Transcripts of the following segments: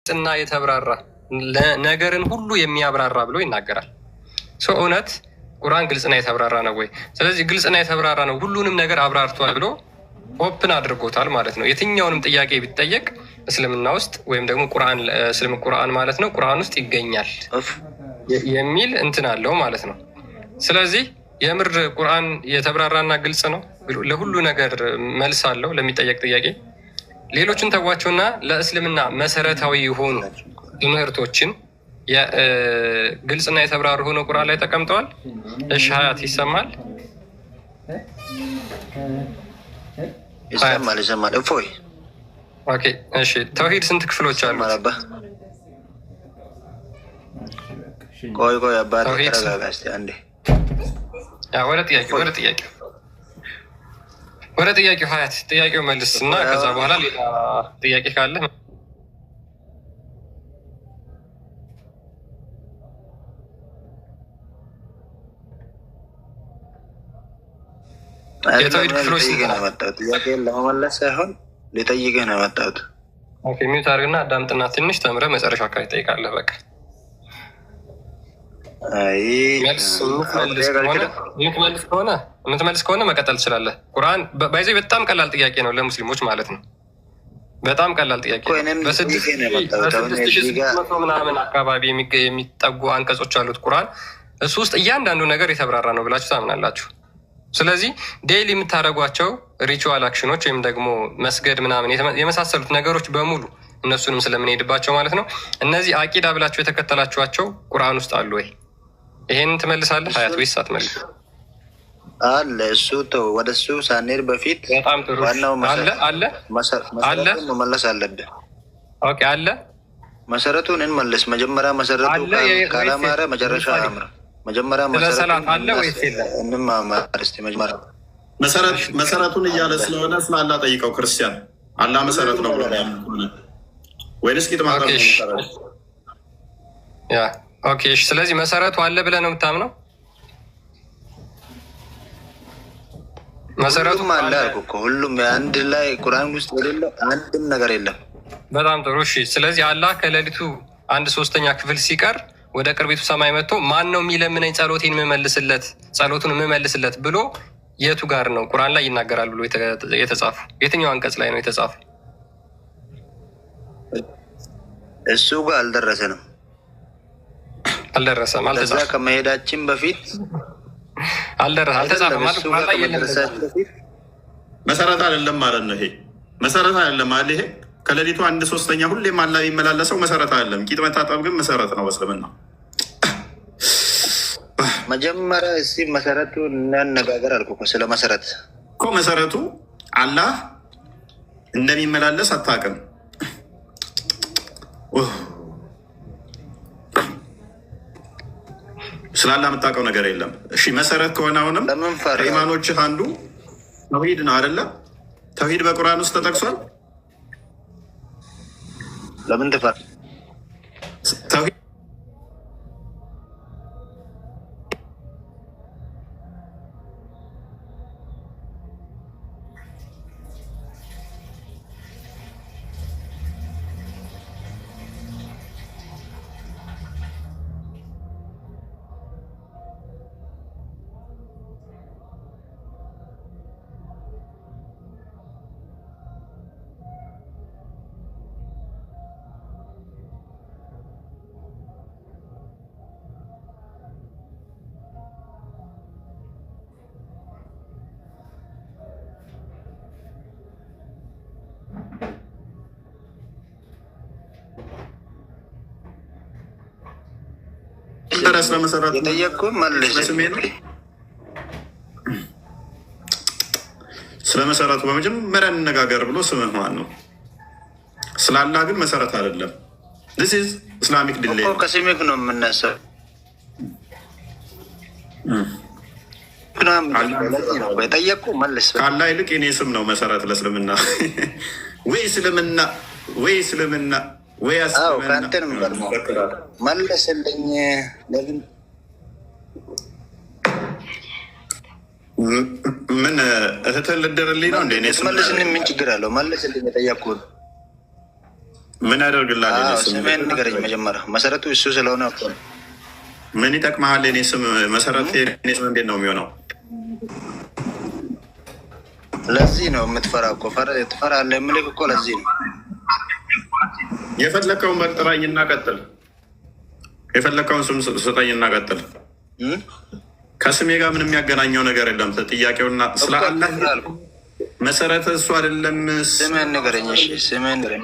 ግልጽና የተብራራ ነገርን ሁሉ የሚያብራራ ብሎ ይናገራል። ሰው እውነት ቁርአን ግልጽና የተብራራ ነው ወይ? ስለዚህ ግልጽና የተብራራ ነው ሁሉንም ነገር አብራርቷል ብሎ ኦፕን አድርጎታል ማለት ነው። የትኛውንም ጥያቄ ቢጠየቅ እስልምና ውስጥ ወይም ደግሞ ቁርአን ማለት ነው ቁርአን ውስጥ ይገኛል የሚል እንትን አለው ማለት ነው። ስለዚህ የምር ቁርአን የተብራራና ግልጽ ነው፣ ለሁሉ ነገር መልስ አለው ለሚጠየቅ ጥያቄ። ሌሎችን ተዋቸውና ለእስልምና መሰረታዊ የሆኑ ትምህርቶችን ግልጽና የተብራሩ ሆኖ ቁርአን ላይ ተቀምጠዋል። እሺ ሀያት ይሰማል? ይሰማል። እፎይ ኦኬ። እሺ ተውሂድ ስንት ክፍሎች አሉት? ቆይ አባቴ ተረጋጋ እስኪ አንዴ። ወደ ጥያቄው ሀያት ጥያቄው መልስ እና ከዛ በኋላ ሌላ ጥያቄ ካለ የተውሂድ ክፍሎች ጥያቄን ለመመለስ ሳይሆን ሊጠይቅህ ነው የመጣሁት። ሚዩት አድርግና አዳምጥና ትንሽ ተምረህ መጨረሻ አካባቢ ትጠይቃለህ። በቃ የምትመልስ ከሆነ መቀጠል ትችላለህ። ቁርአን ባይዘ በጣም ቀላል ጥያቄ ነው ለሙስሊሞች ማለት ነው። በጣም ቀላል ጥያቄ ነው። በስድስት ምናምን አካባቢ የሚጠጉ አንቀጾች አሉት ቁርአን። እሱ ውስጥ እያንዳንዱ ነገር የተብራራ ነው ብላችሁ ታምናላችሁ። ስለዚህ ዴይሊ የምታደርጓቸው ሪቹዋል አክሽኖች ወይም ደግሞ መስገድ ምናምን የመሳሰሉት ነገሮች በሙሉ እነሱንም ስለምንሄድባቸው ማለት ነው። እነዚህ አቂዳ ብላችሁ የተከተላችኋቸው ቁርአን ውስጥ አሉ ወይ? ይሄንን ትመልሳለህ ሀያት ወይስ አትመልስ? አለ እሱ ተው፣ ወደ እሱ ሳንሄድ በፊት በጣም ጥሩ አለ መመለስ አለብህ። ኦኬ አለ መሰረቱን እንመልስ። መጀመሪያ መሰረቱ ካላማረ መጨረሻ አያምርም። መጀመሪያ ሰላት አለ ወይስ የለም? መሰረቱን እያለ ስለሆነ ስላላ ጠይቀው ክርስቲያን አላ መሰረት ነው ብሎ ወይንስ ቂጥማ ኦኬ። ስለዚህ መሰረቱ አለ ብለህ ነው የምታምነው? መሰረቱም አለ አልኩ እኮ። ሁሉም አንድ ላይ ቁርአን ውስጥ የሌለው አንድም ነገር የለም። በጣም ጥሩ እሺ። ስለዚህ አላህ ከሌሊቱ 1/3 ክፍል ሲቀር ወደ ቅርቢቱ ሰማይ መጥቶ ማን ነው የሚለምነኝ ጸሎቱን የምመልስለት ብሎ የቱ ጋር ነው ቁርአን ላይ ይናገራል ብሎ የተጻፉ? የትኛው አንቀጽ ላይ ነው የተጻፉ? እሱ ጋር አልደረሰም። ከዛ ከመሄዳችን በፊት አልተጻፈም። መሰረት አይደለም ማለት ነው። ይሄ መሰረት አይደለም ማለት ይሄ ከሌሊቱ 1/3 ሁሌም አላ የሚመላለሰው መሰረት አይደለም። ቂጥ መታጠብ ግን መሰረት ነው በእስልምና። መጀመሪያ እስኪ መሰረቱ እናነጋገር አልኩ እኮ። ስለ መሰረት እኮ መሰረቱ አላህ እንደሚመላለስ አታውቅም። ስለ አላህ የምታውቀው ነገር የለም። እሺ መሰረት ከሆነ አሁንም ከኢማኖችህ አንዱ ተውሂድ ነው አይደለም? ተውሂድ በቁርአን ውስጥ ተጠቅሷል። ለምን ተፈር ስለመሰረቱ ስለመሰረቱ በመጀመሪያ እንነጋገር ብሎ ስምህ ማን ነው? ስላላ ግን መሰረት አይደለም። ስ ኢስላሚክ ድሌ ከስሜክ ነው የምነሳው። የጠየቁ መልስ ካላ ይልቅ የኔ ስም ነው መሰረት ለእስልምና ወይ እስልምና ወይ እስልምና ወይ ከአንተን መለስልኝ። ምን እህትህን ልደርልኝ ነው እንደ መልስልኝ። ምን ችግር አለው? መልስልኝ። የጠየኩህን ምን ያደርግልሃል? ስምህን ንገረኝ መጀመሪያ። መሰረቱ እሱ ስለሆነ ምን ይጠቅመሃል? የኔ ስም መሰረት የኔ ስም እንዴት ነው የሚሆነው? ለዚህ ነው የምትፈራ እኮ ትፈራለህ የምልህ እኮ ለዚህ ነው። የፈለከውን መጥራኝና ቀጥል። የፈለከውን ስም ስጠኝና ቀጥል። ከስሜ ጋር ምንም የሚያገናኘው ነገር የለም። ጥያቄውና ስለ አላህ መሰረት እሱ አይደለም። ስምህን ንገረኝ። እሺ ስምህን ንገረኝ።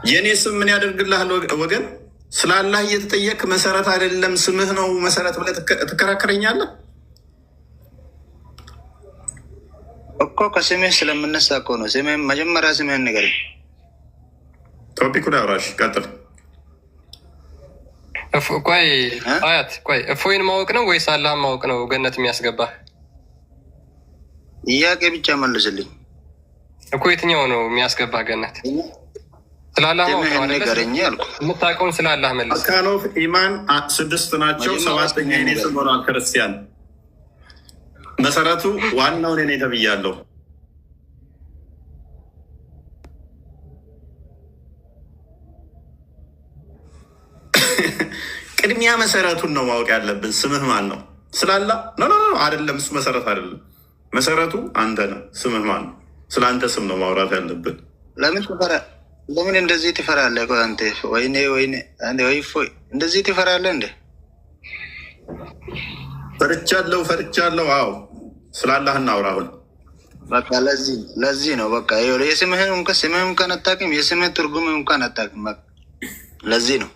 የእኔ ስም ምን ያደርግልሃል ወገን? ስለ አላህ እየተጠየቅ መሰረት አይደለም ስምህ ነው መሰረት ብለህ ትከራከረኛለህ እኮ። ከስምህ ስለምነሳ እኮ ነው። ስምህን መጀመሪያ ስምህን ንገረኝ። ቶፒኩ ላይ አውራሽ ቀጥል። ቆይ አያት፣ ቆይ እፎይን ማወቅ ነው ወይስ አላህን ማወቅ ነው ገነት የሚያስገባ? ጥያቄ ብቻ መልስልኝ እኮ። የትኛው ነው የሚያስገባ ገነት? ስላላህ ማወቅ ነው ንገረኝ አልኩ። የምታውቀውን ስላላህ መልስ። አርካኖፍ ኢማን 6 ናቸው። 7ኛ የኔ ስም ሆኗል ክርስቲያን። መሰረቱ ዋናውን እኔ ተብያለሁ። ቅድሚያ መሰረቱን ነው ማወቅ ያለብን። ስምህ ማን ነው? ስላላ ኖ አይደለም። እሱ መሰረት አይደለም። መሰረቱ አንተ ነህ። ስምህ ማን ነው? ስለ አንተ ስም ነው ማውራት ያለብን። ለምን እንደዚህ ትፈራለህ? አንተ ወይኔ ወይ እንደዚህ ትፈራለህ እንዴ? ፈርቻለሁ። አዎ ስላላህ እናውራ አሁን። በቃ ለዚህ ነው በቃ የስምህን እንኳን አታውቅም። የስምህን ትርጉም እንኳን አታውቅም። ለዚህ ነው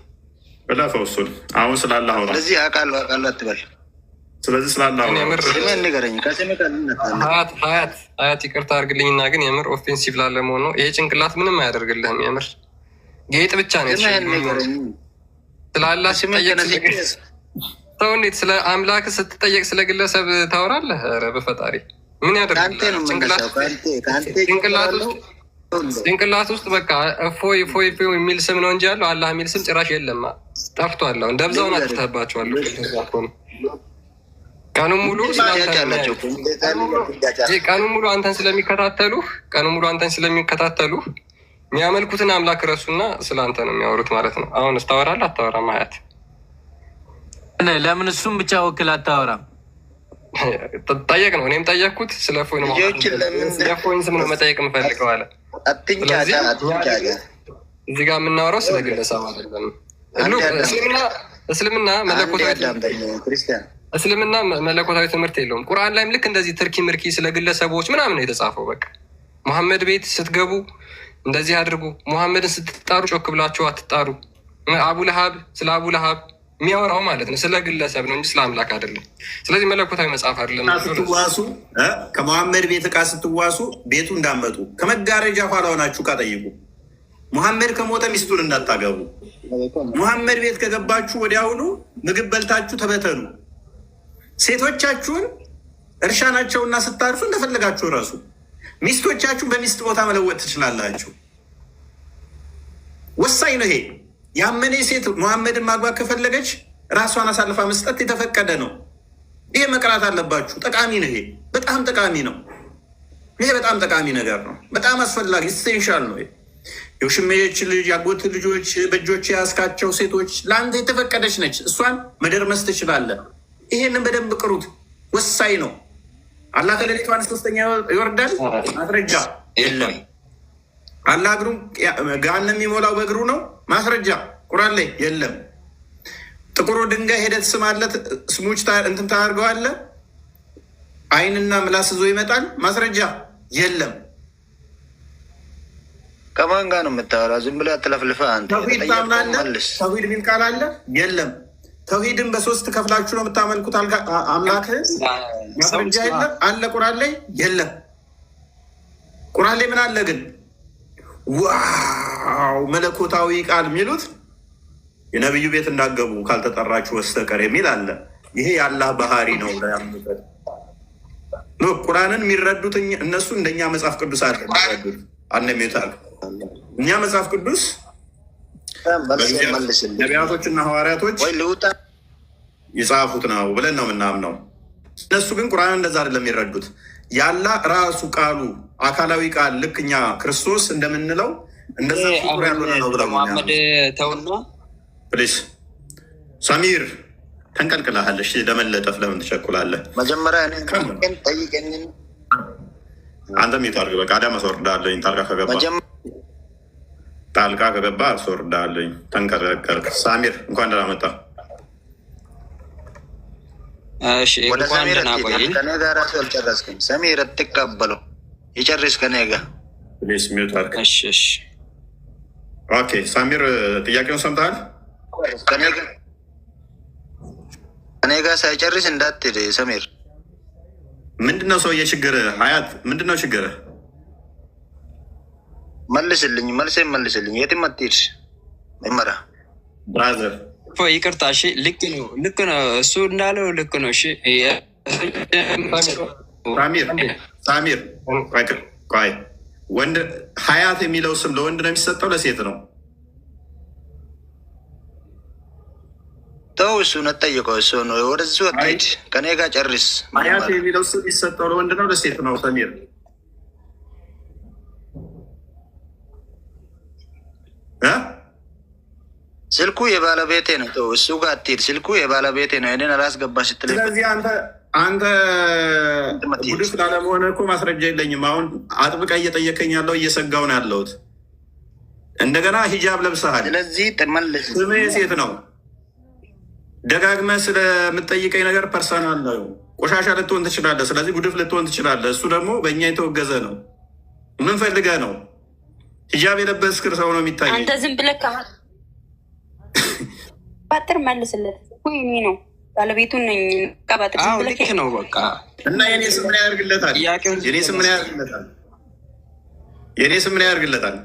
ብለፈው እሱን አሁን ስላላህ አውራ። ለዚህ አውቃለሁ አትበል። ስለዚህ ስላላህ ስምህን ንገረኝ። ሀያት ይቅርታ አድርግልኝና ግን የምር ኦፌንሲቭ ላለመሆን ነው። ይሄ ጭንቅላት ምንም አያደርግልህም። የምር ጌጥ ብቻ ነው። ስላላህ ሰው እንዴት ስለ አምላክ ስትጠየቅ ስለ ግለሰብ ታወራለህ? ኧረ በፈጣሪ ምን ያደርግልህ? ጭንቅላት ውስጥ በቃ እፎይ የሚል ስም ነው እንጂ ያለው አላህ የሚል ስም ጭራሽ የለም። ጠፍቷል። ደብዛውን አጥፍተህባቸዋለሁ። ቀኑን ሙሉ አንተን ስለሚከታተሉ የሚያመልኩትን አምላክ ረሱና ስለ አንተ ነው የሚያወሩት ማለት ነው። አሁን ስታወራለህ አታወራም? ሀያት ለምን እሱም ብቻ ወክል አታወራም? ጠየቅ ነው። እኔም ጠየቅኩት። ስለ ፎይን ስም ነው መጠየቅ የምፈልገው አለ። እዚህ ጋር የምናወራው ስለ ግለሰብ አይደለም። እስልምና መለኮታዊ ትምህርት የለውም። ቁርአን ላይም ልክ እንደዚህ ትርኪ ምርኪ ስለ ግለሰቦች ምናምን ነው የተጻፈው። በቃ ሙሐመድ ቤት ስትገቡ እንደዚህ አድርጉ፣ ሙሐመድን ስትጣሩ ጮክ ብላችሁ አትጣሩ። ስለ አቡ ለሀብ የሚያወራው ማለት ነው ስለ ግለሰብ ነው እንጂ ስለ አምላክ አይደለም። ስለዚህ መለኮታዊ መጽሐፍ አይደለም። ስትዋሱ ከመሐመድ ቤት እቃ ስትዋሱ ቤቱ እንዳመጡ ከመጋረጃ ኋላ ሆናችሁ እቃ ጠይቁ። ሙሐመድ ከሞተ ሚስቱን እንዳታገቡ። ሙሐመድ ቤት ከገባችሁ ወዲያውኑ ምግብ በልታችሁ ተበተኑ። ሴቶቻችሁን እርሻ ናቸውና ስታርሱ እንደፈለጋችሁ ረሱ። ሚስቶቻችሁን በሚስት ቦታ መለወጥ ትችላላችሁ። ወሳኝ ነው ይሄ። ያመኔ ሴት ሙሐመድን ማግባት ከፈለገች ራሷን አሳልፋ መስጠት የተፈቀደ ነው። ይሄ መቅራት አለባችሁ። ጠቃሚ ነው። ይሄ በጣም ጠቃሚ ነው። ይሄ በጣም ጠቃሚ ነገር ነው። በጣም አስፈላጊ ኢሴንሻል ነው። የውሽሜዎች ልጅ ያጎት ልጆች በእጆች የያዝካቸው ሴቶች ለአንተ የተፈቀደች ነች። እሷን መደርመስ ትችላለህ። ይሄንን በደንብ ቅሩት። ወሳኝ ነው። አላህ ከሌሊቱ አንድ ሶስተኛ ይወርዳል። ማስረጃ የለም። አላህ እግሩን ገሃነም የሚሞላው በእግሩ ነው። ማስረጃ ቁርአን ላይ የለም። ጥቁሩ ድንጋይ ሄደት ስማለት ስሙች እንትን ታደርገዋለህ። አይንና ምላስ ይዞ ይመጣል። ማስረጃ የለም። ከማን ጋር ነው የምታወራው? ዝም ብለህ አትለፍልፈህ አንተ። ተውሂድ ታምናለህ? ተውሂድ የሚል ቃል አለ? የለም። ተውሂድን በ3 ከፍላችሁ ነው የምታመልኩት አምላክህን። ማስረጃ የለም። አለ ቁርአን ላይ የለም። ቁርአን ላይ ምን አለ ግን? ዋው መለኮታዊ ቃል የሚሉት የነቢዩ ቤት እንዳገቡ ካልተጠራችሁ በስተቀር የሚል አለ። ይሄ የአላህ ባህሪ ነው። ለያምኑበት ቁርአንን የሚረዱት እነሱ እንደኛ መጽሐፍ ቅዱስ አለ የሚረዱት አነሜታል። እኛ መጽሐፍ ቅዱስ ነቢያቶችና ሐዋርያቶች የጻፉት ነው ብለን ነው የምናምነው። እነሱ ግን ቁርአንን እንደዛ አይደለም የሚረዱት። ያላ ራሱ ቃሉ አካላዊ ቃል ልክ እኛ ክርስቶስ እንደምንለው እንደዛ ፍጡር ያልሆነ ነው ብለው መሐመድ ተውና ፕሊስ ሰሚር ተንቀልቅልሃል። እሺ ለመለጠፍ ለምን ትቸኩላለህ? መጀመሪያ ጠይቀኝ። አንተም የታርግ በቃ አዳም አስወርዳለኝ። ጣልቃ ከገባ አስወርዳለኝ። ተንቀለቀልክ። ሳሚር እንኳን ደህና መጣ። ወደ ሰሚር ከኔ ጋር ራሱ አልጨረስክም። ሰሚር አትቀበለው፣ ይጨርስ ከኔ ጋር ፕሊስ። ሚዩት አድርግ። ኦኬ ሳሚር ጥያቄውን ሰምተሃል? ከኔ ጋር ሳይጨርስ እንዳትሄድ ሰሚር። ምንድነው ሰውዬ ችግርህ? ሀያት ምንድነው ችግርህ? መልስልኝ፣ መልሴን መልስልኝ። የትም አትሄድ። መመራ ብራዘር ይቅርታ። እሺ ልክ ነው፣ ልክ ነው። እሱ እንዳለው ልክ ነው። እሺ ሳሚር ቆይ፣ ወንድ ሀያት የሚለው ስም ለወንድ ነው የሚሰጠው ለሴት ነው? ተው፣ እሱን አትጠይቀው። እሱ ነው ወደዚ አትሄድ። ከኔ ጋር ጨርስ። ሀያት የሚለው ስም የሚሰጠው ለወንድ ነው ለሴት ነው? ሰሚር ስልኩ የባለቤቴ ነው። ተው፣ እሱ ጋር አትሄድ። ስልኩ የባለቤቴ ነው። እኔን አላስገባ ስትል፣ ስለዚህ አንተ ጉድፍ ላለመሆነ እኮ ማስረጃ የለኝም። አሁን አጥብቃ እየጠየቀኝ ያለው እየሰጋው ነው ያለሁት። እንደገና ሂጃብ ለብሰሃል። ስለዚህ ጥመልስ። ስምህ ሴት ነው። ደጋግመህ ስለምትጠይቀኝ ነገር ፐርሰናል ነው። ቆሻሻ ልትሆን ትችላለህ። ስለዚህ ጉድፍ ልትሆን ትችላለህ። እሱ ደግሞ በእኛ የተወገዘ ነው። ምን ፈልገህ ነው? ሂጃብ የለበስክ ሰው ነው የሚታየው። አንተ ዝም ብለህ ባጥር መልስለት። ይሄ ነው ባለቤቱን ነኝ። ቀባጥር ልክ ነው በቃ። እና የኔ ስም ምን ያደርግለታል? የኔ ስም ምን ያደርግለታል? የኔ ስም ምን ያደርግለታል?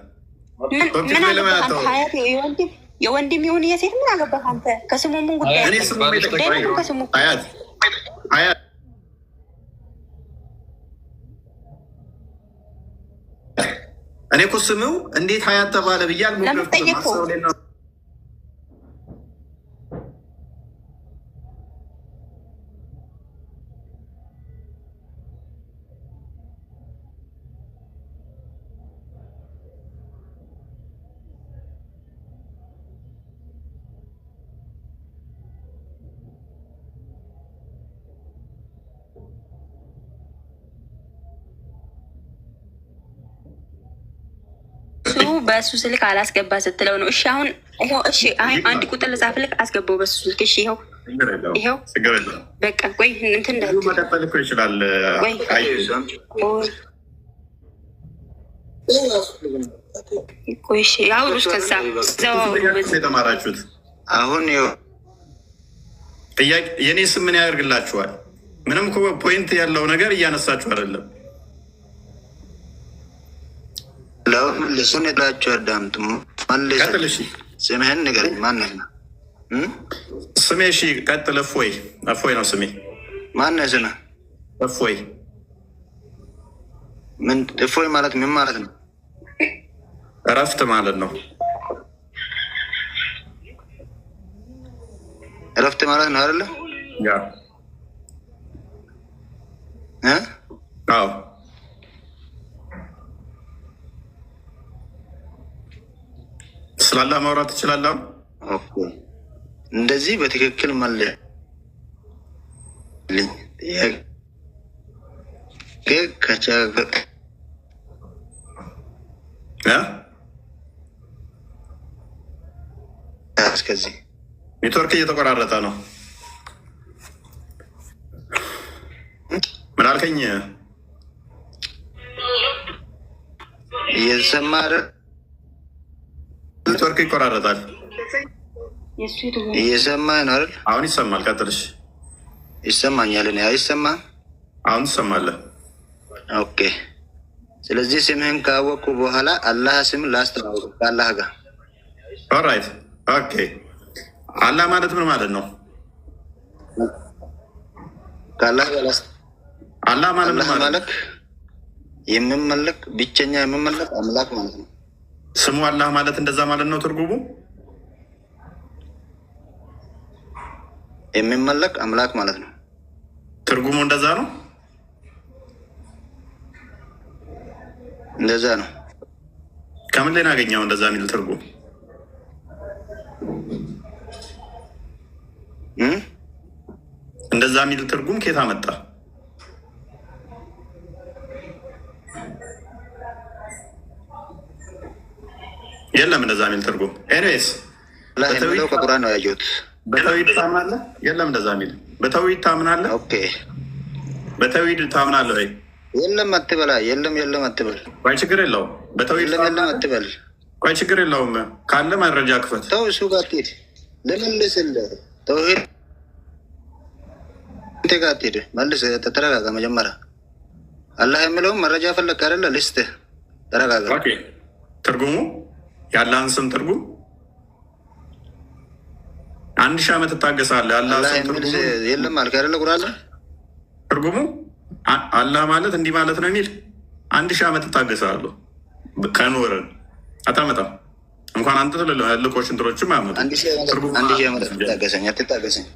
የወንድም ይሁን የሴት ምን አገባህ አንተ? ከስሙ ምን ጉዳይ? እኔ እኮ ስምው እንዴት ሀያት ተባለ ብዬ አልሞገርኩም። በእሱ ስልክ አላስገባ ስትለው ነው። እሺ አሁን እሺ አንድ ቁጥር ልጻፍልክ፣ አስገባው በሱ ስልክ። እሺ ይኸው በቃ። ቆይ እንትን መቀጠል እኮ ይችላል። ቆይ እሺ አውሩስ። ከዛ የተማራችሁት አሁን ጥያቄ የኔ ስም ምን ያደርግላችኋል? ምንም እኮ ፖይንት ያለው ነገር እያነሳችሁ አይደለም። ልሱን የላችሁ አዳምጡ። ስምህን ንገረኝ። ማነህ? ስሜ እሺ ቀጥል። እፎይ ነው ስሜ። ማነህ ስምህ? እፎይ። ምን እፎይ ማለት ምን ማለት ነው? እረፍት ማለት ነው። እረፍት ማለት ነው አይደለ? አዎ። ስላላ ማውራት ትችላለህ። እንደዚህ በትክክል መልስልኝ። እስከዚህ ኔትወርክ እየተቆራረጠ ነው። ምን አልከኝ? እየተሰማ ኔትወርክ ይቆራረጣል። እየሰማህ ነው አይደል? አሁን ይሰማል። ቀጥልሽ። ይሰማኛል። እኔ አይሰማህም? አሁን ትሰማለህ። ኦኬ። ስለዚህ ስምህን ካወቅኩ በኋላ አላህ ስም ላስተዋውቅ ከአላህ ጋር። ኦራይት። ኦኬ። አላህ ማለት ምን ማለት ነው? ከአላህ ጋር አላህ ማለት ምን ማለት? የምመለክ ብቸኛ የምመለክ አምላክ ማለት ነው። ስሙ አላህ ማለት እንደዛ ማለት ነው ትርጉሙ። የሚመለክ አምላክ ማለት ነው ትርጉሙ። እንደዛ ነው፣ እንደዛ ነው። ከምን ላይ ናገኘው እንደዛ የሚል ትርጉም? እንደዛ የሚል ትርጉም ከየት አመጣ? የለም እንደዛ የሚል ትርጉም። ኤኒዌይስ ከቁርአን ነው ያየሁት። በተውሂድ ታምናለህ? የለም እንደዛ የሚል። በተውሂድ ታምናለህ? ኦኬ በተውሂድ ታምናለህ ወይ? የለም አትበላ። የለም አትበል። ቆይ ችግር የለውም። በተውሂድ የለም አትበል። ቆይ ችግር የለውም። ካለ መረጃ ክፈት። ተው እሱ ጋር አትሄድ። ልመልስልህ። ተውሂድ ጋር አትሄድ። መልስ። ተረጋጋ። መጀመሪያ አላህ የሚለውም መረጃ ፈለግ አይደለ? ልስጥህ። ተረጋጋ። ትርጉሙ የአላህን ስም ትርጉም 1000 ዓመት እታገሳለህ። አላህ የለም አልክ አይደለ? ቁርአን ትርጉሙ አላህ ማለት እንዲህ ማለት ነው የሚል 1000 ዓመት እታገሳለሁ። ከኖርን አታመጣም። እንኳን አንተ ትልልቆች እንትኖችም አያመጡ። 1000 ዓመት ትታገሰኝ አትታገሰኝ።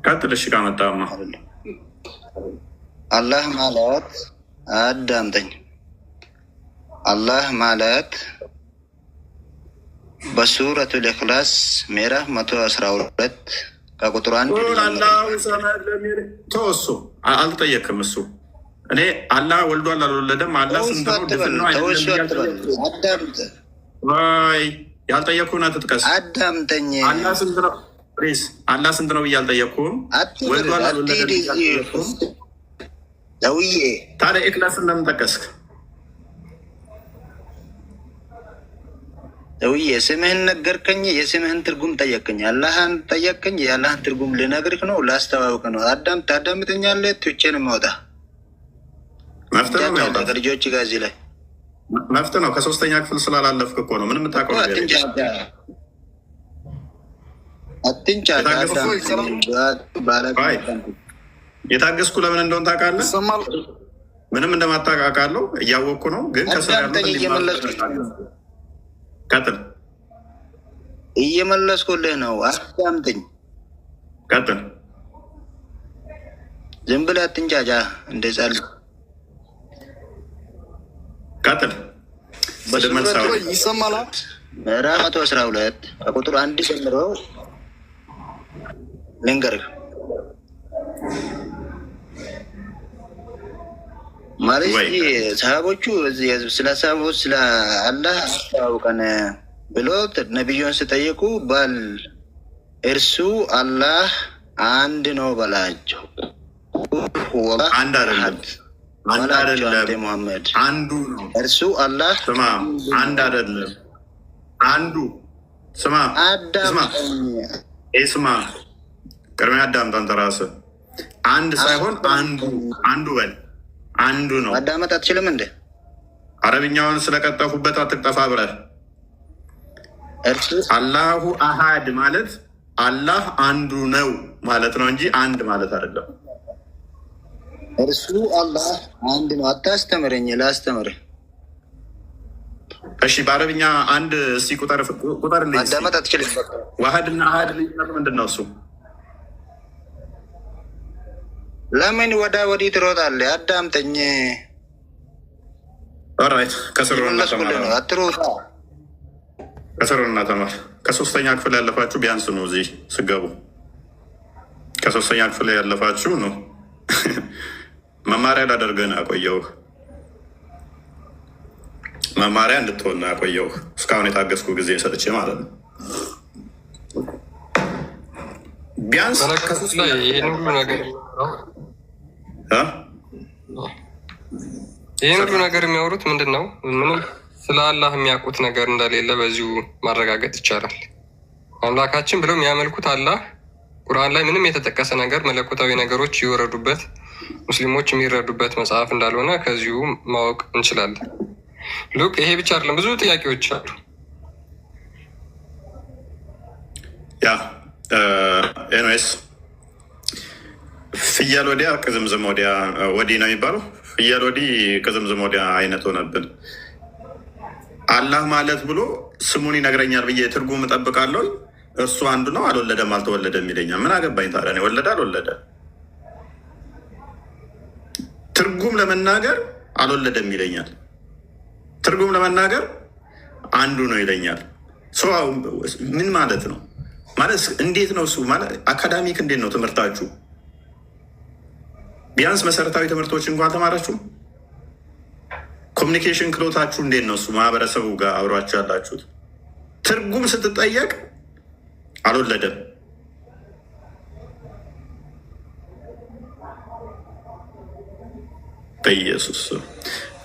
ቀጥል። እሺ ካመጣማ አላህ ማለት አዳምጠኝ። አላህ ማለት በሱረቱል ኢኽላስ ምዕራፍ 112 ከቁጥር 1 ተወሱ። አልጠየቅም። እሱ እኔ አላህ ወልዷል አልወለደም፣ አላህ ስንት ነው ድፍን ነው ያልጠየቅኩህን አትጥቀስ። አዳምጠኝ። አላህ ስንት ነው ፕሊዝ? አላህ ስንት ነው ብዬ አልጠየቅኩህም። ወልዷል አልወለደም። ደውዬ ታዲያ ኢኽላስን ለምን ጠቀስክ? ደውዬ ስምህን ነገርከኝ፣ የስምህን ትርጉም ጠየቅኝ። አላህን ጠየቅኝ፣ የአላህን ትርጉም ልነግርህ ነው፣ ላስተዋውቅ ነው። ታዳምጠኛለህ? ትቼን ማውጣ መፍትሄ ነው የሚያወጣ ከልጆች ጋር እዚህ ላይ መፍትሄ ነው። ከ3ኛ ክፍል ስላላለፍክ እኮ ነው። ምንም የምታውቀው ነገር አትንጫ። የታገስኩ ለምን እንደሆን ታውቃለህ? ምንም እንደማታውቃለሁ እያወቅኩ ነው። ግን ቀጥል። እየመለስኩልህ ነው። አዳምጠኝ። ቀጥል። ዝም ብለህ አትንጫጫ። እንደዛል ቀጥል። ይሰማል። ምዕራፍ 112 ከቁጥር 1 ጀምሮ ልንገርህ። ማለት ሰሃቦቹ ስለ ሰሃቦች ስለ አላህ አስተዋውቀን ብሎ ነቢዩን ስጠየቁ ባል እርሱ አላህ አንድ ነው በላቸው። አንድ አይደለም ሙሐመድ አንዱ ነው። እርሱ አላህ ስማ፣ አንድ አይደለም አንዱ። ስማ ስማ፣ ቅድሚያ አዳምጥ አንተ ራስህ። አንድ ሳይሆን አንዱ በል። አንዱ ነው። ማዳመጥ አትችልም እንዴ? አረብኛውን ስለቀጠፉበት አትቅጠፋ ብለህ። አላሁ አሃድ ማለት አላህ አንዱ ነው ማለት ነው እንጂ አንድ ማለት አይደለም። እርሱ አላህ አንድ ነው። አታስተምረኝ፣ ላስተምርህ። እሺ፣ በአረብኛ አንድ እስኪ ቁጥር ማዳመጥ አትችልም። ዋህድና አሃድ ልዩነቱ ምንድን ነው? እሱ ለምን ወዳ ወዲህ ትሮጣለህ? አዳምጠኝ። ኦራይት፣ ከስሩና ተማር። ከ3ኛ ክፍል ያለፋችሁ ቢያንስ ነው እዚህ ስገቡ። ከ3ኛ ክፍል ያለፋችሁ ነው። መማሪያ ላደርገህ ነው ያቆየሁህ። መማሪያ እንድትሆን ነው ያቆየሁህ። እስካሁን የታገስኩ ጊዜ ሰጥቼ ማለት ነው። ቢያንስ ይህን ሁሉ ነገር የሚያወሩት ምንድን ነው? ምንም ስለ አላህ የሚያውቁት ነገር እንደሌለ በዚሁ ማረጋገጥ ይቻላል። አምላካችን ብለው የሚያመልኩት አላህ ቁርአን ላይ ምንም የተጠቀሰ ነገር መለኮታዊ ነገሮች ይወረዱበት ሙስሊሞች የሚረዱበት መጽሐፍ እንዳልሆነ ከዚሁ ማወቅ እንችላለን። ሉክ ይሄ ብቻ አይደለም፣ ብዙ ጥያቄዎች አሉ። ያ ኤንዌስ ፍየል ወዲያ ቅዝምዝም ወዲያ ወዲህ ነው የሚባለው። ፍየል ወዲህ ቅዝምዝም ወዲያ አይነት ሆነብን። አላህ ማለት ብሎ ስሙን ይነግረኛል ብዬ ትርጉም እጠብቃለሁ። እርሱ አንዱ ነው፣ አልወለደም አልተወለደም ይለኛል። ምን አገባኝ ታዲያ? እኔ ወለደ አልወለደ ትርጉም ለመናገር አልወለደም ይለኛል። ትርጉም ለመናገር አንዱ ነው ይለኛል። ምን ማለት ነው? ማለት እንዴት ነው እሱ? ማለት አካዳሚክ እንዴት ነው ትምህርታችሁ? ቢያንስ መሰረታዊ ትምህርቶች እንኳን ተማራችሁ? ኮሚኒኬሽን ክሎታችሁ እንዴት ነው እሱ? ማህበረሰቡ ጋር አብሯችሁ ያላችሁት ትርጉም ስትጠየቅ አልወለደም። በኢየሱስ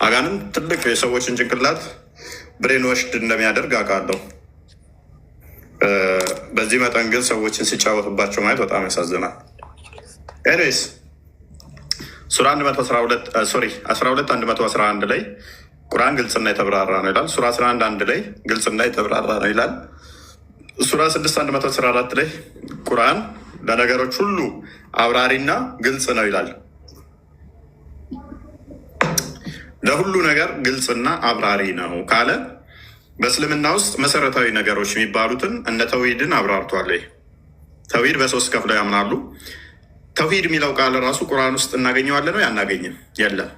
አጋንም ትልቅ የሰዎችን ጭንቅላት ብሬን ወሽድ እንደሚያደርግ አውቃለሁ። በዚህ መጠን ግን ሰዎችን ሲጫወትባቸው ማየት በጣም ያሳዝናል። ኤኒዌይስ ሱራ 12:111 ላይ ቁርአን ግልጽና የተብራራ ነው ይላል። ሱራ 11:1 ላይ ግልጽና የተብራራ ነው ይላል። ሱራ 6:114 ላይ ቁርአን ለነገሮች ሁሉ አብራሪና ግልጽ ነው ይላል። ለሁሉ ነገር ግልጽና አብራሪ ነው ካለ በእስልምና ውስጥ መሰረታዊ ነገሮች የሚባሉትን እነ ተውሂድን አብራርቷል። ተውሂድ በ3 ከፍለው ያምናሉ። ተውሂድ የሚለው ቃል ራሱ ቁርአን ውስጥ እናገኘዋለን ወይ? አናገኝም። የለም።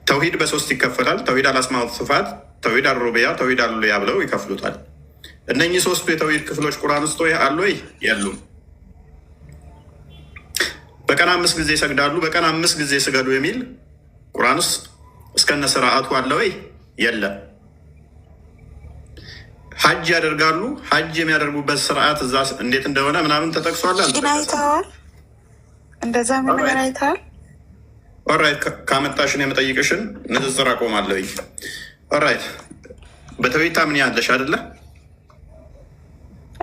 ተውሂድ በ3 ይከፈላል። ተውሂድ አልአስማእ ወሲፋት፣ ተውሂድ አልሩቡቢያ፣ ተውሂድ አልኡሉሂያ ብለው ይከፍሉታል። እነኚህ 3ቱ የተውሂድ ክፍሎች ቁርአን ውስጥ አሉ ወይ? የሉም። በቀን 5 ጊዜ ይሰግዳሉ፣ በቀን 5 ጊዜ ስገዱ የሚል ቁርአን ውስጥ እስከነ ስርዓቱ አለ ወይ? የለም። ሀጅ ያደርጋሉ። ሀጅ የሚያደርጉበት ስርዓት እዛ እንዴት እንደሆነ ምናምን ተጠቅሷል። ግን አይተዋል? እንደዛ ምን ነገር አይተዋል? ኦራይት፣ ካመጣሽን የመጠይቅሽን ንጽጽር አቆማለሁ። ኦራይት፣ በተውሂድ ታምኛለሽ አይደለ?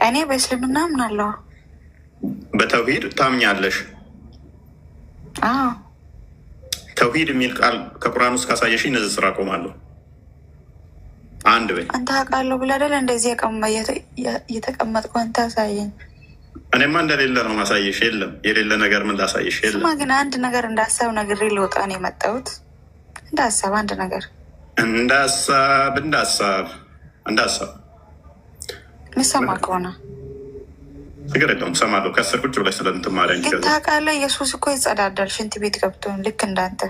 እኔ በእስልምና አምናለሁ። በተውሂድ ታምኛለሽ? አዎ። ተውሂድ የሚል ቃል ከቁርአን ውስጥ ካሳየሽኝ ንጽጽር አቆማለሁ። አንድ በይ። አንተ አውቃለሁ ብለህ አይደለ እንደዚህ እየተቀመጥኩ አንተ አሳየኝ። እኔማ እንደሌለ ነው ማሳየሽ። የለም የሌለ ነገር ምን ላሳየሽ? የለም። ስማ ግን አንድ ነገር እንደ ሀሳብ ነግሬ ልወጣ ነው የመጣሁት። እንደ ሀሳብ አንድ ነገር እንደ ሀሳብ ምሰማ ከሆነ ችግር የለውም እሰማለሁ። ከስር ቁጭ ብለሽ ስለምትማሪኝ ግን ታውቃለህ፣ ኢየሱስ እኮ ይጸዳዳል ሽንት ቤት ገብቶ ልክ እንዳንተ።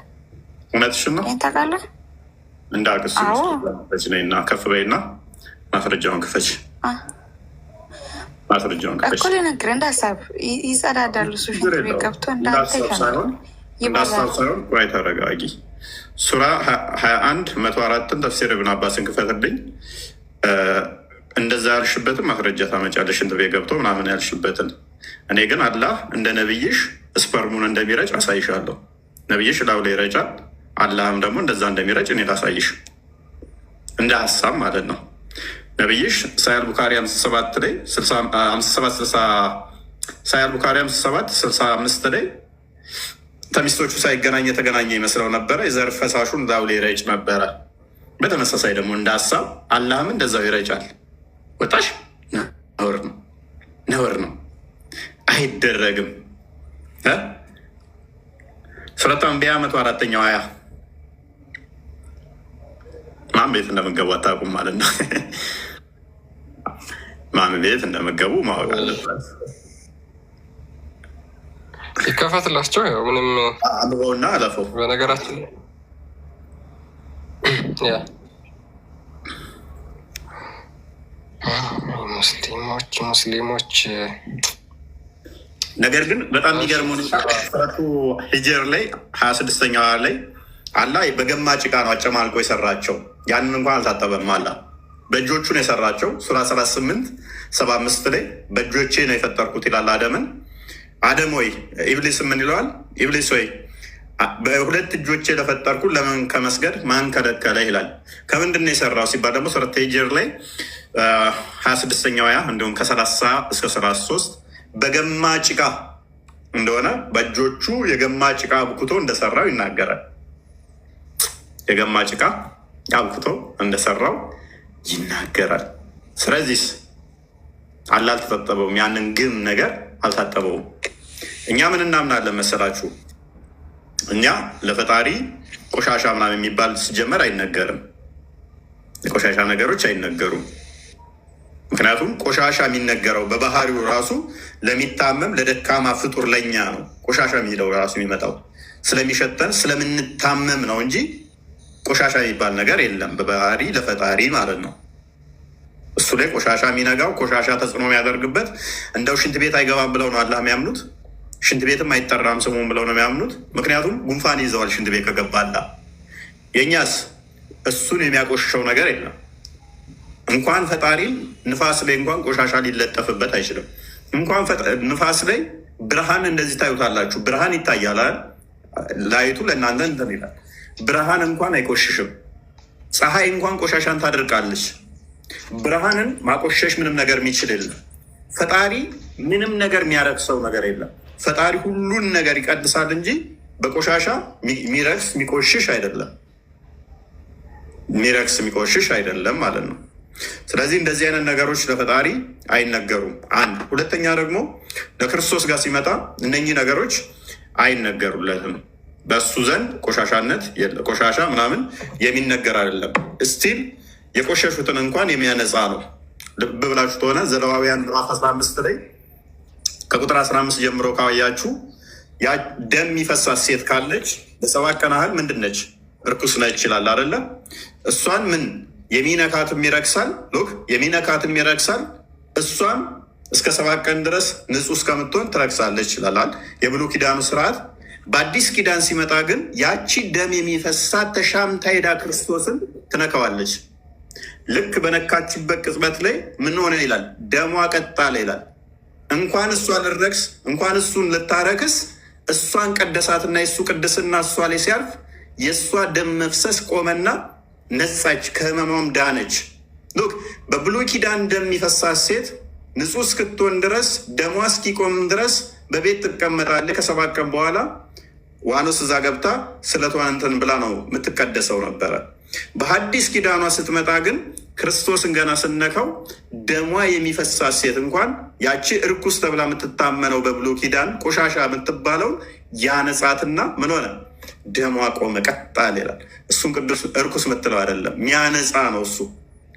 እውነትሽን ነው። ይህን ታውቃለህ? እንደ አቅስ ነይና ከፍ በይና ማስረጃውን ክፈች። ማስረጃውን ክፈች እኮ ልነግርህ፣ እንደ ሀሳብ ይጸዳዳል እሱ ሽንት ቤት ገብቶ እንዳንተ እንዳሳብ ሳይሆን ቆይ ተረጋጊ። ሱራ 21:104 ተፍሲር ኢብን አባስን ክፈትልኝ። እንደዛ ያልሽበትን ማስረጃ ታመጫለሽ። ሽንት ቤት ገብቶ ምናምን ያልሽበትን። እኔ ግን አላህ እንደ ነብይሽ ስፐርሙን እንደሚረጭ አሳይሻለሁ። ነብይሽ ላው ላይ ይረጫል፣ አላህም ደግሞ እንደዛ እንደሚረጭ እኔ ላሳይሽ፣ እንደ ሀሳብ ማለት ነው። ነብይሽ ሳያል ቡካሪ 57 ላይ 65 ላይ ተሚስቶቹ ሳይገናኝ የተገናኘ ይመስለው ነበረ። የዘር ፈሳሹን ላው ላይ ይረጭ ነበረ። በተመሳሳይ ደግሞ እንደ ሀሳብ አላህም እንደዛው ይረጫል። ወጣሽ? ነውር ነው፣ አይደረግም። ሱረቱ አንቢያ 104ኛው አያ ማን ቤት እንደምገቡ አታውቁም ማለት ነው። ማን ቤት እንደምገቡ ማወቅ አለበት። ይከፈትላቸው። ያው ምንም አንበውና አለፈው። በነገራችን ሙስሊሞች ነገር ግን በጣም የሚገርሙ ሱረቱ ሂጅር ላይ 26ኛው ላይ አላህ በገማ ጭቃ ነው አጨማልቆ የሰራቸው። ያንን እንኳን አልታጠበም። አላህ በእጆቹ ነው የሰራቸው። ሱራ 38:75 ላይ በእጆቼ ነው የፈጠርኩት ይላል አደምን። አደም ወይ ኢብሊስ ምን ይለዋል? ኢብሊስ ወይ በሁለት እጆቼ ለፈጠርኩ ለምን ከመስገድ ማን ከለከለ ይላል። ከምንድን ነው የሰራው ሲባል ደግሞ ሱረቱ ሂጅር ላይ 26ኛው ያ እንዲሁም ከ30 እስከ 33 በገማ ጭቃ እንደሆነ በእጆቹ የገማ ጭቃ አብኩቶ እንደሰራው ይናገራል። የገማ ጭቃ አብኩቶ እንደሰራው ይናገራል። ስለዚህ አላህ አልተጠበውም፣ ያንን ግን ነገር አልታጠበውም። እኛ ምን እናምናለን መሰላችሁ? እኛ ለፈጣሪ ቆሻሻ ምናምን የሚባል ሲጀመር አይነገርም። የቆሻሻ ነገሮች አይነገሩም። ምክንያቱም ቆሻሻ የሚነገረው በባህሪው ራሱ ለሚታመም ለደካማ ፍጡር ለኛ ነው። ቆሻሻ የሚለው ራሱ የሚመጣው ስለሚሸተን ስለምንታመም ነው እንጂ ቆሻሻ የሚባል ነገር የለም በባህሪ ለፈጣሪ ማለት ነው። እሱ ላይ ቆሻሻ የሚነጋው ቆሻሻ ተጽዕኖ የሚያደርግበት እንደው ሽንት ቤት አይገባም ብለው ነው አላህ የሚያምኑት። ሽንት ቤትም አይጠራም ስሙን ብለው ነው የሚያምኑት። ምክንያቱም ጉንፋን ይዘዋል ሽንት ቤት ከገባላ። የእኛስ እሱን የሚያቆሽሸው ነገር የለም። እንኳን ፈጣሪም ንፋስ ላይ እንኳን ቆሻሻ ሊለጠፍበት አይችልም። እንኳን ንፋስ ላይ ብርሃን እንደዚህ ታዩታላችሁ። ብርሃን ይታያል። ላይቱ ለእናንተ እንትን ይላል። ብርሃን እንኳን አይቆሽሽም። ፀሐይ እንኳን ቆሻሻን ታደርቃለች። ብርሃንን ማቆሸሽ ምንም ነገር የሚችል የለም። ፈጣሪ ምንም ነገር የሚያረክሰው ነገር የለም። ፈጣሪ ሁሉን ነገር ይቀድሳል እንጂ በቆሻሻ የሚረክስ የሚቆሽሽ አይደለም። የሚረክስ የሚቆሽሽ አይደለም ማለት ነው። ስለዚህ እንደዚህ አይነት ነገሮች ለፈጣሪ አይነገሩም። አንድ ሁለተኛ ደግሞ ለክርስቶስ ጋር ሲመጣ እነኚህ ነገሮች አይነገሩለትም። በእሱ ዘንድ ቆሻሻነት ቆሻሻ ምናምን የሚነገር አይደለም። እስቲል የቆሸሹትን እንኳን የሚያነጻ ነው። ልብ ብላችሁ ከሆነ ዘሌዋውያን ምዕራፍ 15 ላይ ከቁጥር 15 ጀምሮ ካያችሁ ያ ደም የሚፈሳት ሴት ካለች ለ7 ቀን ያህል ምንድን ነች? እርኩስ ነች ይላል አይደለ? እሷን ምን የሚነካትም ይረክሳል። ሉክ የሚነካትም ይረክሳል። እሷም እስከ 7 ቀን ድረስ ንጹህ እስከምትሆን ትረክሳለች ይላል የብሉይ ኪዳኑ ስርዓት። በአዲስ ኪዳን ሲመጣ ግን ያቺ ደም የሚፈሳት ተሻምታ ሄዳ ክርስቶስን ትነካዋለች። ልክ በነካችበት ቅጽበት ላይ ምን ሆነ ይላል? ደሟ ቀጣለ ይላል። እንኳን እሷ ልረክስ እንኳን እሱን ልታረክስ እሷን ቀደሳትና የእሱ ቅድስና እሷ ላይ ሲያልፍ የእሷ ደም መፍሰስ ቆመና ነጻች፣ ከህመሟም ዳነች። ሉክ በብሉይ ኪዳን ደም የሚፈሳት ሴት ንጹህ እስክትሆን ድረስ ደሟ እስኪቆም ድረስ በቤት ትቀመጣለች። ከ7 ቀን በኋላ ዋኖስ እዛ ገብታ ስለቷን እንትን ብላ ነው የምትቀደሰው ነበረ። በሐዲስ ኪዳኗ ስትመጣ ግን ክርስቶስን ገና ስነካው ደሟ የሚፈሳት ሴት እንኳን ያቺ እርኩስ ተብላ የምትታመነው በብሉይ ኪዳን ቆሻሻ የምትባለው ያነጻትና ምን ሆነ? ደሟ ቆመ፣ ቀጣል ይላል። እሱን ቅዱስ እርኩስ የምትለው አይደለም፣ የሚያነጻ ነው። እሱ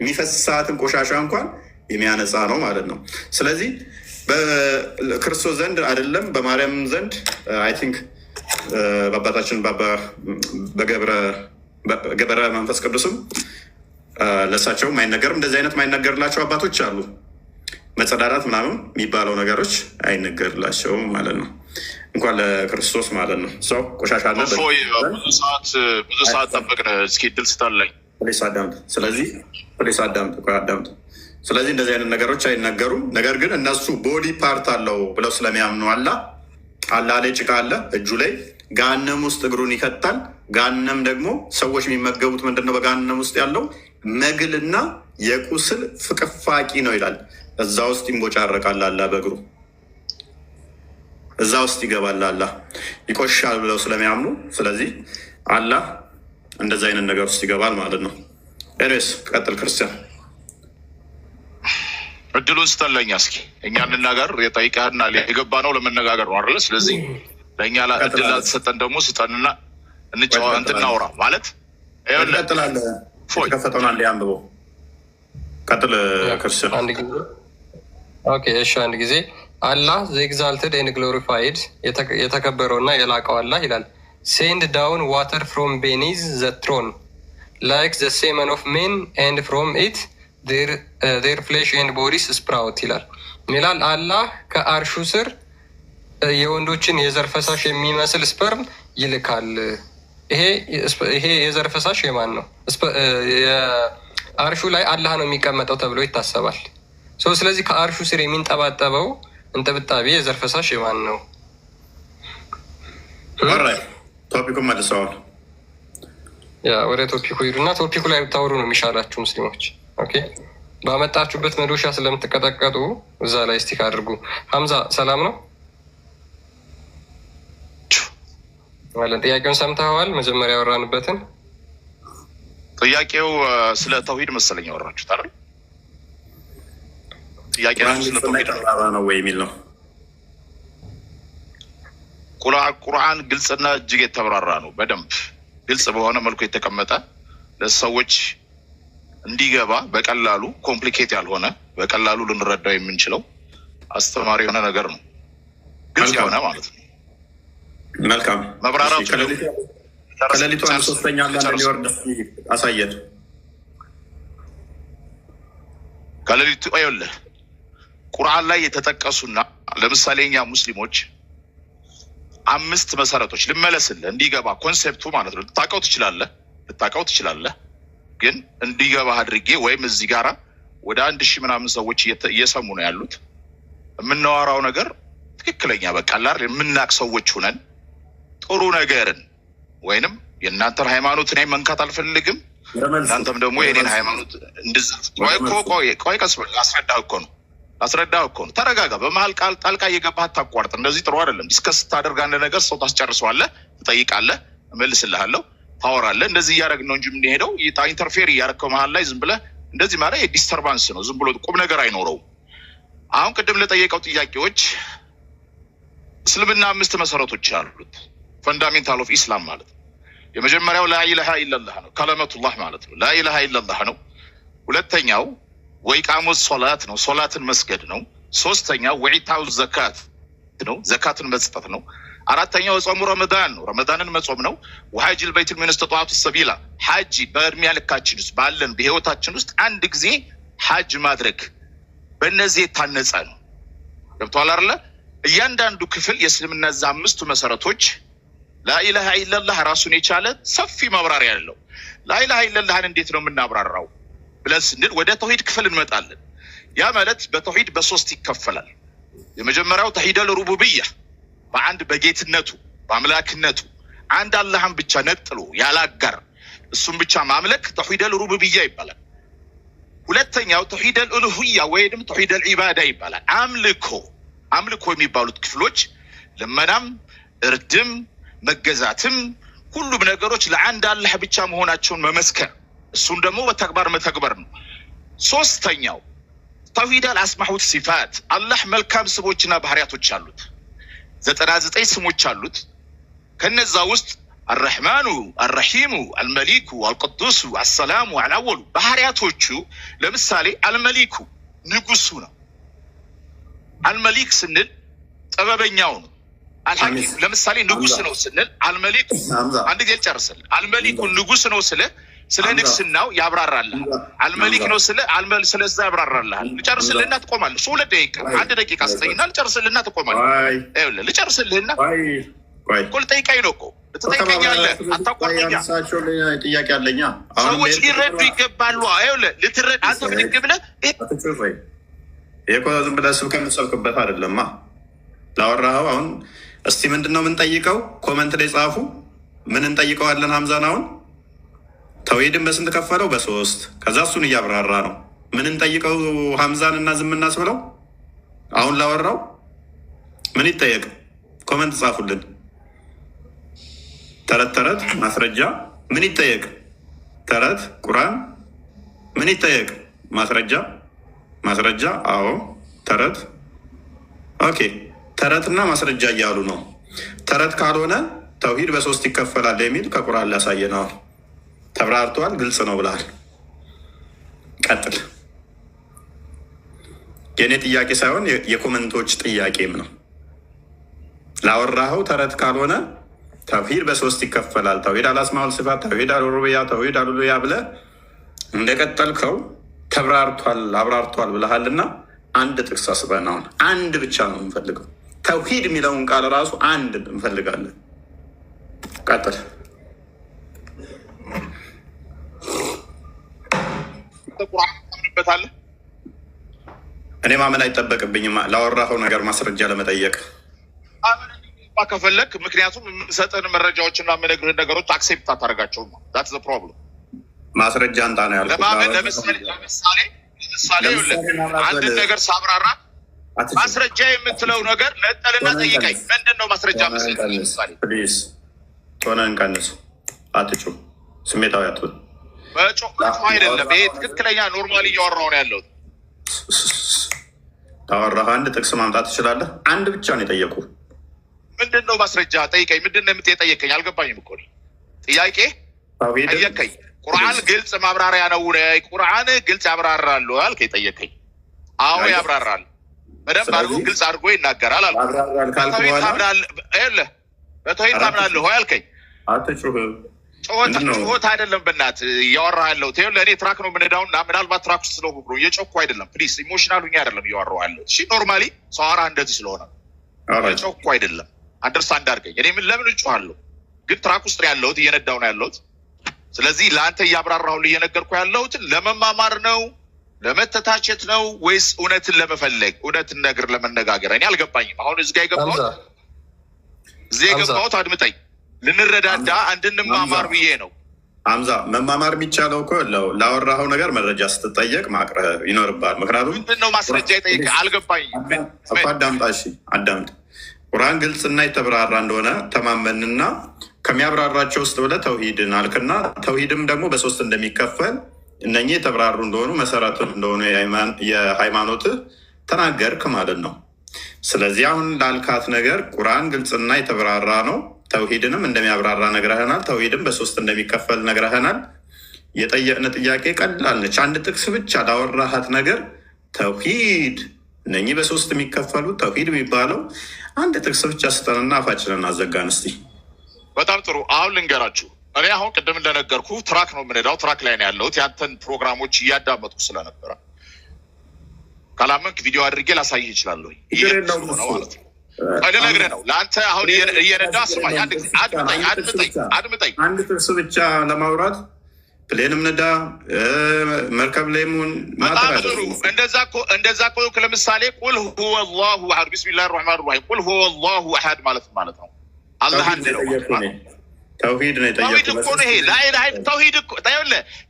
የሚፈሳትን ቆሻሻ እንኳን የሚያነጻ ነው ማለት ነው። ስለዚህ በክርስቶስ ዘንድ አይደለም በማርያም ዘንድ አይ ቲንክ በአባታችን በገብረ መንፈስ ቅዱስም ለእሳቸውም አይነገርም። እንደዚህ አይነት ማይነገርላቸው አባቶች አሉ። መጸዳዳት ምናምን የሚባለው ነገሮች አይነገርላቸውም ማለት ነው። እንኳን ለክርስቶስ ማለት ነው። ሰው ቆሻሻ አለ። ብዙ ሰዓት ጠበቅን። እስኪ ድል ስታለኝ ፕሌስ አዳምጥ። ፕሌስ አዳምጥ። ስለዚህ እንደዚህ አይነት ነገሮች አይነገሩም። ነገር ግን እነሱ ቦዲ ፓርት አለው ብለው ስለሚያምኑ አላህ ላይ ጭቃ አለ እጁ ላይ ገሃነም ውስጥ እግሩን ይከታል። ገሃነም ደግሞ ሰዎች የሚመገቡት ምንድነው? በገሃነም ውስጥ ያለው መግልና የቁስል ፍቅፋቂ ነው ይላል። እዛ ውስጥ ይንቦጫረቃል አላህ በእግሩ እዛ ውስጥ ይገባል። አላህ ይቆሻል ብለው ስለሚያምኑ ስለዚህ አላህ እንደዚ አይነት ነገር ውስጥ ይገባል ማለት ነው። ኤሬስ ቀጥል ክርስቲያን። እድሉን ስተለኛ እስኪ እኛ እንናገር። የጠይቀህና የገባ ነው ለመነጋገር ነው አይደለ? ስለዚህ ለእኛ እድል ላተሰጠን ደግሞ ስጠንና እንትናውራ ማለት ቀጥላለህ። ከፈተውን አንዴ አንብበው። ቀጥል ክርስቲያን። አንድ ጊዜ አላህ ዘኤግዛልትድ ኤንድ ግሎሪፋይድ የተከበረውና የላቀው አላህ ይላል ሴንድ ዳውን ዋተር ፍሮም ቤኒዝ ዘ ትሮን ላይክ ዘ ሴመን ኦፍ ሜን ኤንድ ፍሮም ኢት ዴር ፍሌሽ ኤንድ ቦዲስ ስፕራውት ይላል። አላህ ከአርሹ ስር የወንዶችን የዘር ፈሳሽ የሚመስል ስፐርም ይልካል። ይሄ የዘር ፈሳሽ የማን ነው? አርሹ ላይ አላህ ነው የሚቀመጠው ተብሎ ይታሰባል። ስለዚህ ከአርሹ ስር የሚንጠባጠበው እንጥብጣቤ የዘር ፈሳሽ የማን ነው? ቶፒኩን መልሰዋል። ወደ ቶፒኩ ሂዱና ቶፒኩ ላይ ብታወሩ ነው የሚሻላችሁ ሙስሊሞች። ኦኬ ባመጣችሁበት መዶሻ ስለምትቀጠቀጡ እዛ ላይ ስቲክ አድርጉ። ሀምዛ ሰላም ነው ማለት ጥያቄውን ሰምተኸዋል? መጀመሪያ ያወራንበትን ጥያቄው ስለ ተውሂድ መሰለኝ ያወራችሁት አይደል? ጥያቄ ስለ ተውሂድ ነው ወይ የሚል ነው። ቁርአን ግልጽና እጅግ የተብራራ ነው። በደንብ ግልጽ በሆነ መልኩ የተቀመጠ ለሰዎች እንዲገባ በቀላሉ ኮምፕሊኬት ያልሆነ በቀላሉ ልንረዳው የምንችለው አስተማሪ የሆነ ነገር ነው። ግልጽ የሆነ ማለት ነው። መልካም መብራራቱ ከሌሊቱ 3ኛ ሊወርድ አሳየን። ከሌሊቱ አይወለህ ቁርአን ላይ የተጠቀሱና ለምሳሌ እኛ ሙስሊሞች 5 መሰረቶች ልመለስልህ እንዲገባ ኮንሴፕቱ ማለት ነው። ልታውቀው ትችላለህ ግን እንዲገባ አድርጌ ወይም እዚህ ጋራ ወደ 1000 ምናምን ሰዎች እየሰሙ ነው ያሉት። የምናወራው ነገር ትክክለኛ በቃ አይደል የምናቅ ሰዎች ሆነን ጥሩ ነገርን ወይንም የእናንተን ሃይማኖት እኔ መንካት አልፈልግም፣ እናንተም ደግሞ የኔን ሃይማኖት ቆይ ቀስ ብለህ አስረዳህ እኮ ነው። ተረጋጋ። በመሀል ቃል ጣልቃ እየገባህ አታቋርጥ። እንደዚህ ጥሩ አይደለም። ዲስከስ ታደርግ አንድ ነገር ሰው ታስጨርሰዋለህ፣ ትጠይቃለህ፣ እመልስልሃለሁ፣ ታወራለህ። እንደዚህ እያደረግን ነው እንጂ የምንሄደው ኢንተርፌር እያደረግከው መሀል ላይ ዝም ብለህ እንደዚህ ማለት የዲስተርባንስ ነው። ዝም ብሎ ቁም ነገር አይኖረውም። አሁን ቅድም ለጠየቀው ጥያቄዎች እስልምና 5 መሰረቶች አሉት። ፈንዳሜንታል ኦፍ ኢስላም ማለት ነው። የመጀመሪያው ላኢላሃ ኢላላህ ነው፣ ከለመቱላህ ማለት ነው። ላኢላሃ ኢላላህ ነው። ሁለተኛው ወኢቃሙ ሶላት ነው፣ ሶላትን መስገድ ነው። ሶስተኛው ወኢታኡ ዘካት ነው፣ ዘካትን መስጠት ነው። አራተኛው ጾሙ ረመዳን ነው፣ ረመዳንን መጾም ነው። ወሐጅል በይቱል ሚን ኢስጣዓቱ ሰቢላ ሐጅ በእድሜ ልካችን ውስጥ ባለን በህይወታችን ውስጥ አንድ ጊዜ ሐጅ ማድረግ በእነዚህ የታነጸ ነው። ገብቶሃል አይደለ? እያንዳንዱ ክፍል የእስልምና 5 መሰረቶች ላኢላሃ ኢላላህ ራሱን የቻለ ሰፊ ማብራሪያ ያለው። ላኢላሃ ኢላላህን እንዴት ነው የምናብራራው ብለን ስንል ወደ ተውሂድ ክፍል እንመጣለን። ያ ማለት በተውሂድ በ3 ይከፈላል። የመጀመሪያው ተውሂደል ሩቡብያ በአንድ በጌትነቱ በአምላክነቱ አንድ አላህን ብቻ ነጥሎ ያላጋር እሱን ብቻ ማምለክ ተውሂደል ሩቡብያ ይባላል። ሁለተኛው ተውሂደል ኡሉሂያ ወይንም ተውሂደል ኢባዳ ይባላል። አምልኮ የሚባሉት ክፍሎች ልመናም፣ እርድም፣ መገዛትም ሁሉም ነገሮች ለአንድ አላህ ብቻ መሆናቸውን መመስከር፣ እሱን ደግሞ በተግባር መተግበር ነው። ሶስተኛው ተውሂደል አስማሁት ሲፋት አላህ መልካም ስሞችና ባህሪያቶች አሉት። 99 ስሞች አሉት። ከነዛ ውስጥ አርረህማኑ፣ አርረሂሙ፣ አልመሊኩ፣ አልቅዱሱ፣ አሰላሙ፣ አልአወሉ ባህሪያቶቹ ለምሳሌ አልመሊኩ ንጉሱ ነው። አልመሊክ ስንል ጥበበኛው ነው። አልሐኪም ለምሳሌ ንጉስ ነው ስንል አልመሊኩ አንድ ጊዜ ልጨርስልህ። አልመሊኩ ንጉስ ነው ስለ ንግስናው ያብራራልሃል። አልመሊክ ነው ስለዛ ያብራራልሃል። ልጨርስልህና ትቆማለህ። 2 ደቂቃ 1 ደቂቃ ስጠኝና ልጨርስልህና ትቆማለህ። ይኸውልህ ልጨርስልህና ቁል ጠይቀኝ ነው እኮ ልትጠይቀኛለህ። አታቋርጠኛ። ጥያቄ አለኛ። ሰዎች ሊረዱ ይገባሉ። ይኸውልህ ልትረዳ አንተ ብድግ ብለህ ይሄ እኮ ዝም ብለህ ስብከት የምትሰብክበት አይደለማ። ላወራኸው አሁን እስቲ ምንድን ነው የምንጠይቀው? ኮመንት ላይ ጻፉ። ምን እንጠይቀዋለን? ሀምዛን አሁን ተውሂድን በስንት ከፈለው? በ3 ከዛ እሱን እያብራራ ነው። ምን እንጠይቀው ሀምዛን እና ዝም እናስብለው? አሁን ላወራው ምን ይጠየቅ? ኮመንት ጻፉልን። ተረት ማስረጃ ምን ይጠየቅ? ተረት ቁርአን ምን ይጠየቅ? ማስረጃ አዎ ተረት ኦኬ። ተረትና ማስረጃ እያሉ ነው። ተረት ካልሆነ ተውሂድ በ3 ይከፈላል የሚል ከቁርአን ሊያሳየ ነው። ተብራርቷል፣ ግልጽ ነው ብለሃል። ቀጥል። የእኔ ጥያቄ ሳይሆን የኮመንቶች ጥያቄም ነው። ላወራኸው ተረት ካልሆነ ተውሂድ በ3 ይከፈላል፣ ተውሂድ አልአስማኡል ሲፋት፣ ተውሂድ አልሩቡቢያ፣ ተውሂድ አልኡሉሂያ ብለህ እንደቀጠልከው አብራርቷል ብለሃልና አንድ ጥቅስ አስበን አሁን አንድ ብቻ ነው የምንፈልገው። ተውሂድ የሚለውን ቃል ራሱ አንድ እንፈልጋለን። ቀጥል። እኔ ማመን አይጠበቅብኝም ላወራኸው ነገር ማስረጃ ለመጠየቅ ከፈለግ። ምክንያቱም የምንሰጥህን መረጃዎችና የምነግርህን ነገሮች አክሴፕት አታደርጋቸውም ነው። ዛትስ ዘ ፕሮብለም። ማስረጃ አንተ ነው ያልኩት። ለምሳሌ አንድ ነገር ሳብራራ ማስረጃ የምትለው ነገር ነጠልና ጠይቀኝ። ምንድን ነው ማስረጃ ምስል? ፕሊዝ ሆነ እንቀንስ። አትጩ፣ ስሜታዊ አትሁን። በጮህ አይደለም ይሄ ትክክለኛ ኖርማሊ እያወራሁ ነው ያለሁት። ታወራህ አንድ ጥቅስ ማምጣት ትችላለህ? አንድ ብቻ ነው የጠየቁ። ምንድን ነው ማስረጃ ጠይቀኝ። ምንድን ነው የምትጠየቀኝ? አልገባኝም እኮ ጥያቄ ጠየቀኝ። ቁርአን ግልጽ ማብራሪያ ነው። ቁርአን ግልጽ ያብራራሉ አልክ። ጠየቀኝ። አዎ ያብራራል። በደንብ አድርጎ ግልጽ አድርጎ ይናገራል አልኩ። በተውሂድ ታምናለህ ወይ አልከኝ። አትጩህ። ጩኸት አይደለም። በእናትህ እያወራህ ያለሁት ለእኔ ትራክ ነው የምንሄዳውና ምናልባት ትራክ ውስጥ ስለሆንኩ ነው እየጮኩ አይደለም። ፕሊስ ኢሞሽናል ሁኜ አይደለም እያወራሁ ያለሁት። እሺ ኖርማሊ ሰው አወራህ እንደዚህ ስለሆነ እየጮኩ አይደለም። አንደርስታንድ አድርገኝ። እኔ ለምን እጮሃለሁ? ግን ትራክ ውስጥ ያለሁት እየነዳሁ ነው ያለሁት። ስለዚህ ለአንተ እያብራራሁልህ እየነገርኩህ ያለሁትን ለመማማር ነው ለመተታቸት ነው ወይስ እውነትን ለመፈለግ እውነትን ነገር ለመነጋገር? እኔ አልገባኝም። አሁን እዚህ ጋር የገባሁት አድምጠኝ፣ ልንረዳዳ እንድንማማር ብዬ ነው። ሀምዛ መማማር የሚቻለው እኮ ላወራኸው ነገር መረጃ ስትጠየቅ ማቅረብ ይኖርባል። ምክንያቱም ምንድን ነው ማስረጃ የጠየቀህ? አልገባኝም። አዳምጣ፣ እሺ አዳምጥ። ቁርአን ግልጽና የተብራራ እንደሆነ ተማመንና ከሚያብራራቸው ውስጥ ብለህ ተውሂድን አልክና ተውሂድም ደግሞ በሶስት እንደሚከፈል እነኚህ የተብራሩ እንደሆኑ መሰረቱ እንደሆኑ የሃይማኖትህ ተናገርክ ማለት ነው። ስለዚህ አሁን ላልካት ነገር ቁርአን ግልጽና የተብራራ ነው፣ ተውሂድንም እንደሚያብራራ ነግረህናል፣ ተውሂድም በሶስት እንደሚከፈል ነግረህናል። የጠየቅን ጥያቄ ቀላል ነች። አንድ ጥቅስ ብቻ ላወራሃት ነገር ተውሂድ እነኚህ በሶስት የሚከፈሉ ተውሂድ የሚባለው አንድ ጥቅስ ብቻ ስጠንና አፋችንን አዘጋን እስቲ። በጣም ጥሩ። አሁን ልንገራችሁ። እኔ አሁን ቅድም እንደነገርኩ ትራክ ነው የምንሄዳው፣ ትራክ ላይ ነው ያለሁት። ያንተን ፕሮግራሞች እያዳመጥኩ ስለነበረ ካላመንክ ቪዲዮ አድርጌ ላሳይህ እችላለሁ። ነው ማለት ነው ልነግርህ ነው ለአንተ አሁን እየነዳ ስማኝ፣ አድምጠኝ። አንድ ጥቅስ ብቻ ለማውራት ፕሌንም ነዳ መርከብ ላይ ሙን በጣም ጥሩ። እንደዛ እኮ ለምሳሌ ቁል ሁወ አላሁ አሐድ ቢስሚላህ ራህማን ራሂም ቁል ሁወ አላሁ አሐድ ማለት ነው አላህ አንድ ነው። ተውሂድ ነው የጠየቁት። ተውሂድ እኮ ነው ይሄ ላኢላሃ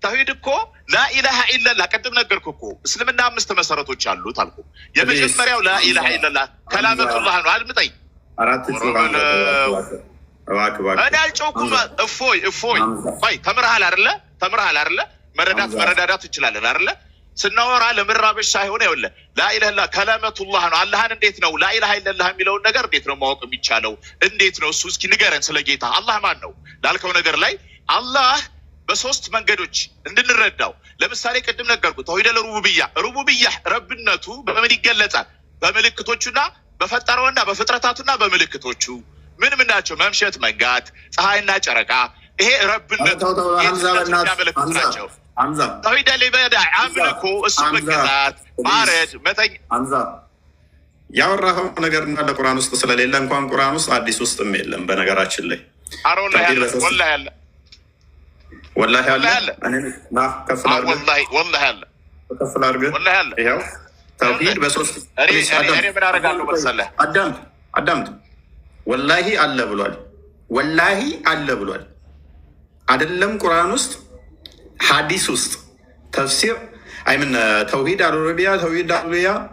ተውሂድ እኮ ላኢላሃ ኢለላህ። ቅድም ነገርኩ እኮ እስልምና 5 መሰረቶች አሉት አልኩ። የመጀመሪያው ላኢላሃ ኢለላህ ከላመቱላህ ነው። አድምጠኝ። እኔ አልጨውኩም። እፎይ ቆይ ተምረሃል አይደለ? መረዳዳት እንችላለን አይደለ? ስናወራ ለመራበሽ ሳይሆን ይኸውልህ ላኢላሃ ከላመቱላህ ነው። አላህን እንዴት ነው ላኢላሃ ኢለላህ የሚለውን ነገር እንዴት ነው ማወቅ የሚቻለው? እንዴት ነው እሱ? እስኪ ንገረን ስለ ጌታ። አላህ ማን ነው ላልከው ነገር ላይ አላህ በሶስት መንገዶች እንድንረዳው። ለምሳሌ ቅድም ነገርኩ ተውሂደል ሩቡብያ ረብነቱ በምን ይገለጻል? በምልክቶቹና በፈጠረውና በፍጥረታቱና በምልክቶቹ ምን ናቸው? መምሸት፣ መንጋት፣ ፀሐይና ጨረቃ። ይሄ ረብነቱ የሚያመለክቱ ናቸው። ተውሂደል ኢባዳ አምልኮ፣ እሱ መገዛት፣ ማረድ፣ መተኛ። ያወራኸው ነገር እንዳለ ቁርአን ውስጥ ስለሌለ እንኳን ቁርአን ውስጥ አዲስ ውስጥም የለም። በነገራችን ላይ ወላሂ አለ ተውሂድ በሶስት ምን አደርጋለሁ መሰለህ? አዳምጥ። ወላሂ አለ ብሏል። አይደለም ቁርአን ውስጥ ሐዲስ ውስጥ ተፍሲር አይምን ተውሂድ አልሩቢያ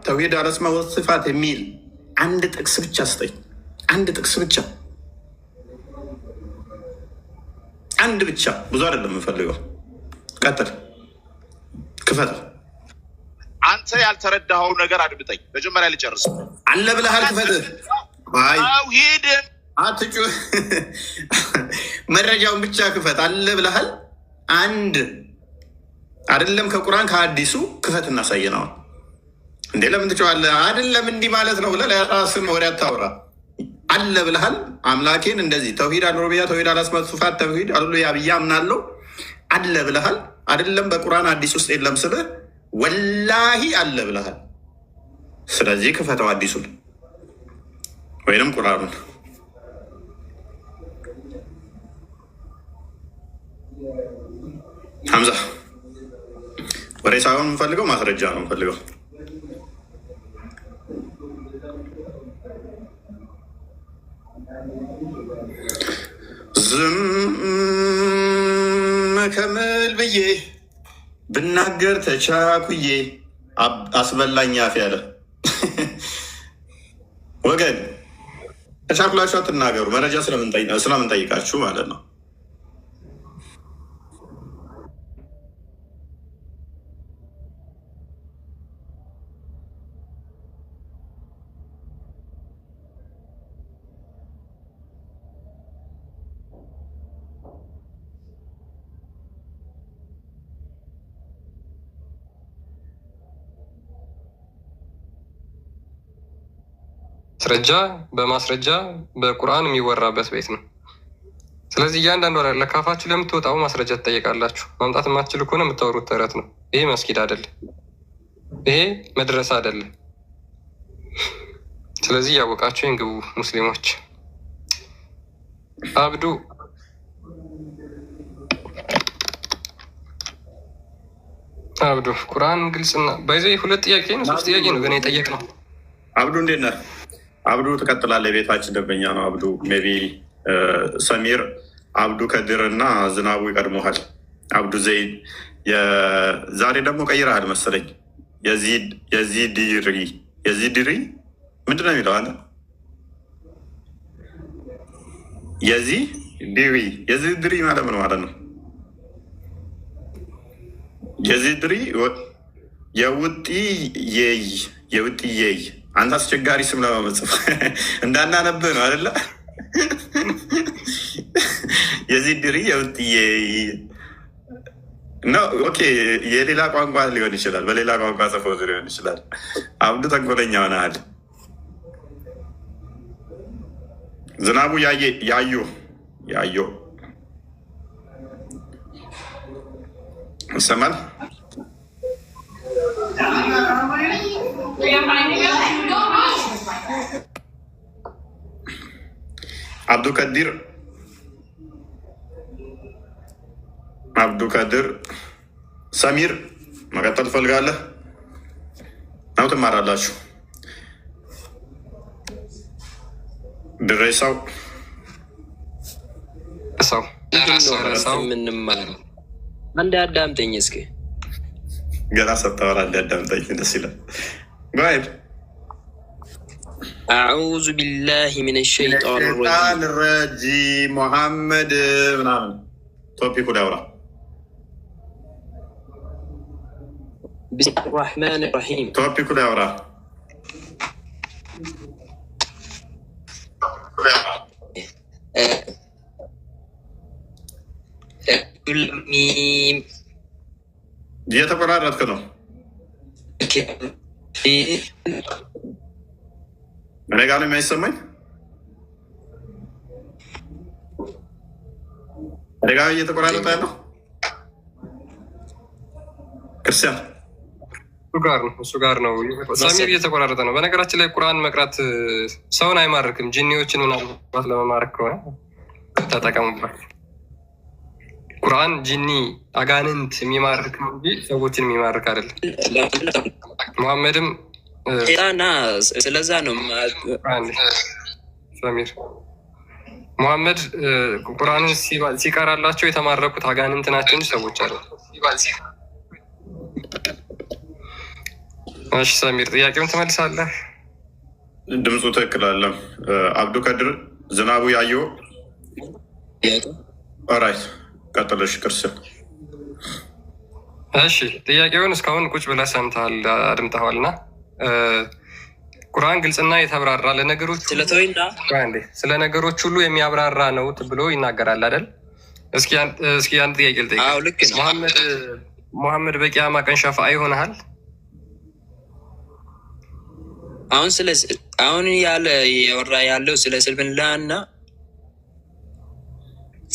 ተውሂድ አልአስማ ወሲፋት የሚል አንድ ጥቅስ ብቻ ስጠኝ። አንድ ጥቅስ ብቻ፣ አንድ ብቻ። ብዙ አይደለም የምፈልገው። ቀጥል፣ ክፈተው። አንተ ያልተረዳኸው ነገር አድምጠኝ። መጀመሪያ ልጨርስ። አለ ብለሃል፣ ክፈትህ። ተውሂድ አትጩ፣ መረጃውን ብቻ ክፈት። አለ ብለሃል። አንድ አይደለም ከቁርአን ከሀዲሱ ክፈት እናሳየነዋል። እንዴ ለምን ትጮኻለህ? አይደለም እንዲህ ማለት ነው ብለህ ለራስህ ወሬ አታውራ። አለ ብለሃል። አምላኬን እንደዚህ ተውሂድ አልሩቢያ ተውሂድ አልአስማ ወሲፋት ተውሂድ አሉያ ብዬ አምናለሁ አለ ብለሃል። አይደለም በቁርአን ሀዲስ ውስጥ የለም ስልህ ወላሂ አለ ብለሃል። ስለዚህ ክፈተው አዲሱን ወይንም ቁርአኑን። ሐምዛ ወሬ ሳይሆን የምፈልገው ማስረጃ ነው የምፈልገው። ዝም ከምል ብዬ ብናገር ተቻኩዬ አስበላኝ አፍ ያለ ወገን፣ ተቻኩላችሁ አትናገሩ። መረጃ ስለምንጠይቃችሁ ማለት ነው። ማስረጃ በማስረጃ በቁርአን የሚወራበት ቤት ነው። ስለዚህ እያንዳንዱ ለካፋችሁ ለምትወጣው ማስረጃ ትጠየቃላችሁ። ማምጣት የማትችሉ ከሆነ የምታወሩት ተረት ነው። ይሄ መስጊድ አይደለም፣ ይሄ መድረሳ አይደለም። ስለዚህ እያወቃችሁ ይንግቡ ሙስሊሞች። አብዱ ቁርአን ግልጽና ባይዘ ሁለት ጥያቄ ነው 3 ጥያቄ ነው ግን የጠየቅነው። አብዱ እንዴት ነህ? አብዱ ትቀጥላለህ። የቤታችን ደንበኛ ነው አብዱ። ሜይ ቢ ሰሚር፣ አብዱ ከድር እና ዝናቡ ይቀድሞሃል። አብዱ ዘይድ ዛሬ ደግሞ ቀይረሃል መሰለኝ። የዚድሪ ምንድን ነው የሚለው አለ? የዚድሪ ማለት ምን ማለት ነው? የዚድሪ የውጥየይ አንተ አስቸጋሪ ስም ለመመጽፍ እንዳናነብህ ነው አይደለ? የዚድሪ የውጥየይ ነው። ኦኬ፣ የሌላ ቋንቋ ሊሆን ይችላል፣ በሌላ ቋንቋ ጽፎ ሊሆን ይችላል። አብዱ ተንኮለኛ ሆነሃል። ዝናቡ ያዮ ይሰማል። አብዱከድር ሰሚር መቀጠል ትፈልጋለህ ነው? ትማራላችሁ። ድሬሳው ምንማር አንድ አዳምጠኝ እስኪ። ገና ሰጥተዋል። አንድ አዳምጠኝ ደስ ይላል። ጋይድ አዑዙ ቢላሂ ሚነ ሸይጣን ረጂም ሙሐመድ ምናምን ቶፒኩ ዳውራ ቢስሚላሂ ራህማን ራሂም ቶፒኩ ዳውራ እየተቆራረጥክ ነው። እኔ ጋር ነው የማይሰማኝ። እኔ ጋር እየተቆራረጠ ያለው ክርስቲያን እሱ ጋር ነው። ሰሚር እየተቆራረጠ ነው። በነገራችን ላይ ቁርአን መቅራት ሰውን አይማርክም። ጂኒዎችን ምናልባት ለመማረክ ከሆነ ተጠቀሙበት። ቁርአን ጂኒ አጋንንት የሚማርክ ነው እንጂ ሰዎችን የሚማርክ አይደለም። ሙሐመድም ና ስለዛ ነው ሰሚር ሙሐመድ ቁርአንን ሲቀራላቸው የተማረኩት አጋንንት ናቸው እንጂ ሰዎች አለ። እሺ ሰሚር ጥያቄውን ትመልሳለህ። ድምፁ ትክክል አለም። አብዱ ከድር ዝናቡ ያየው ኦራይት ቀጥለሽ ክርስቲያን። እሺ ጥያቄውን እስካሁን ቁጭ ብለህ ሰምተሃል፣ አድምጠዋል እና ቁርአን ግልጽና የተብራራ ለነገሮች ስለ ነገሮች ሁሉ የሚያብራራ ነው ብሎ ይናገራል አይደል? እስኪ አንድ ጥያቄ ልጠይቅ። ሙሐመድ በቂያማ ቀን ሸፋ ይሆናል? አሁን ያወራ ያለው ስለ እስልምና እና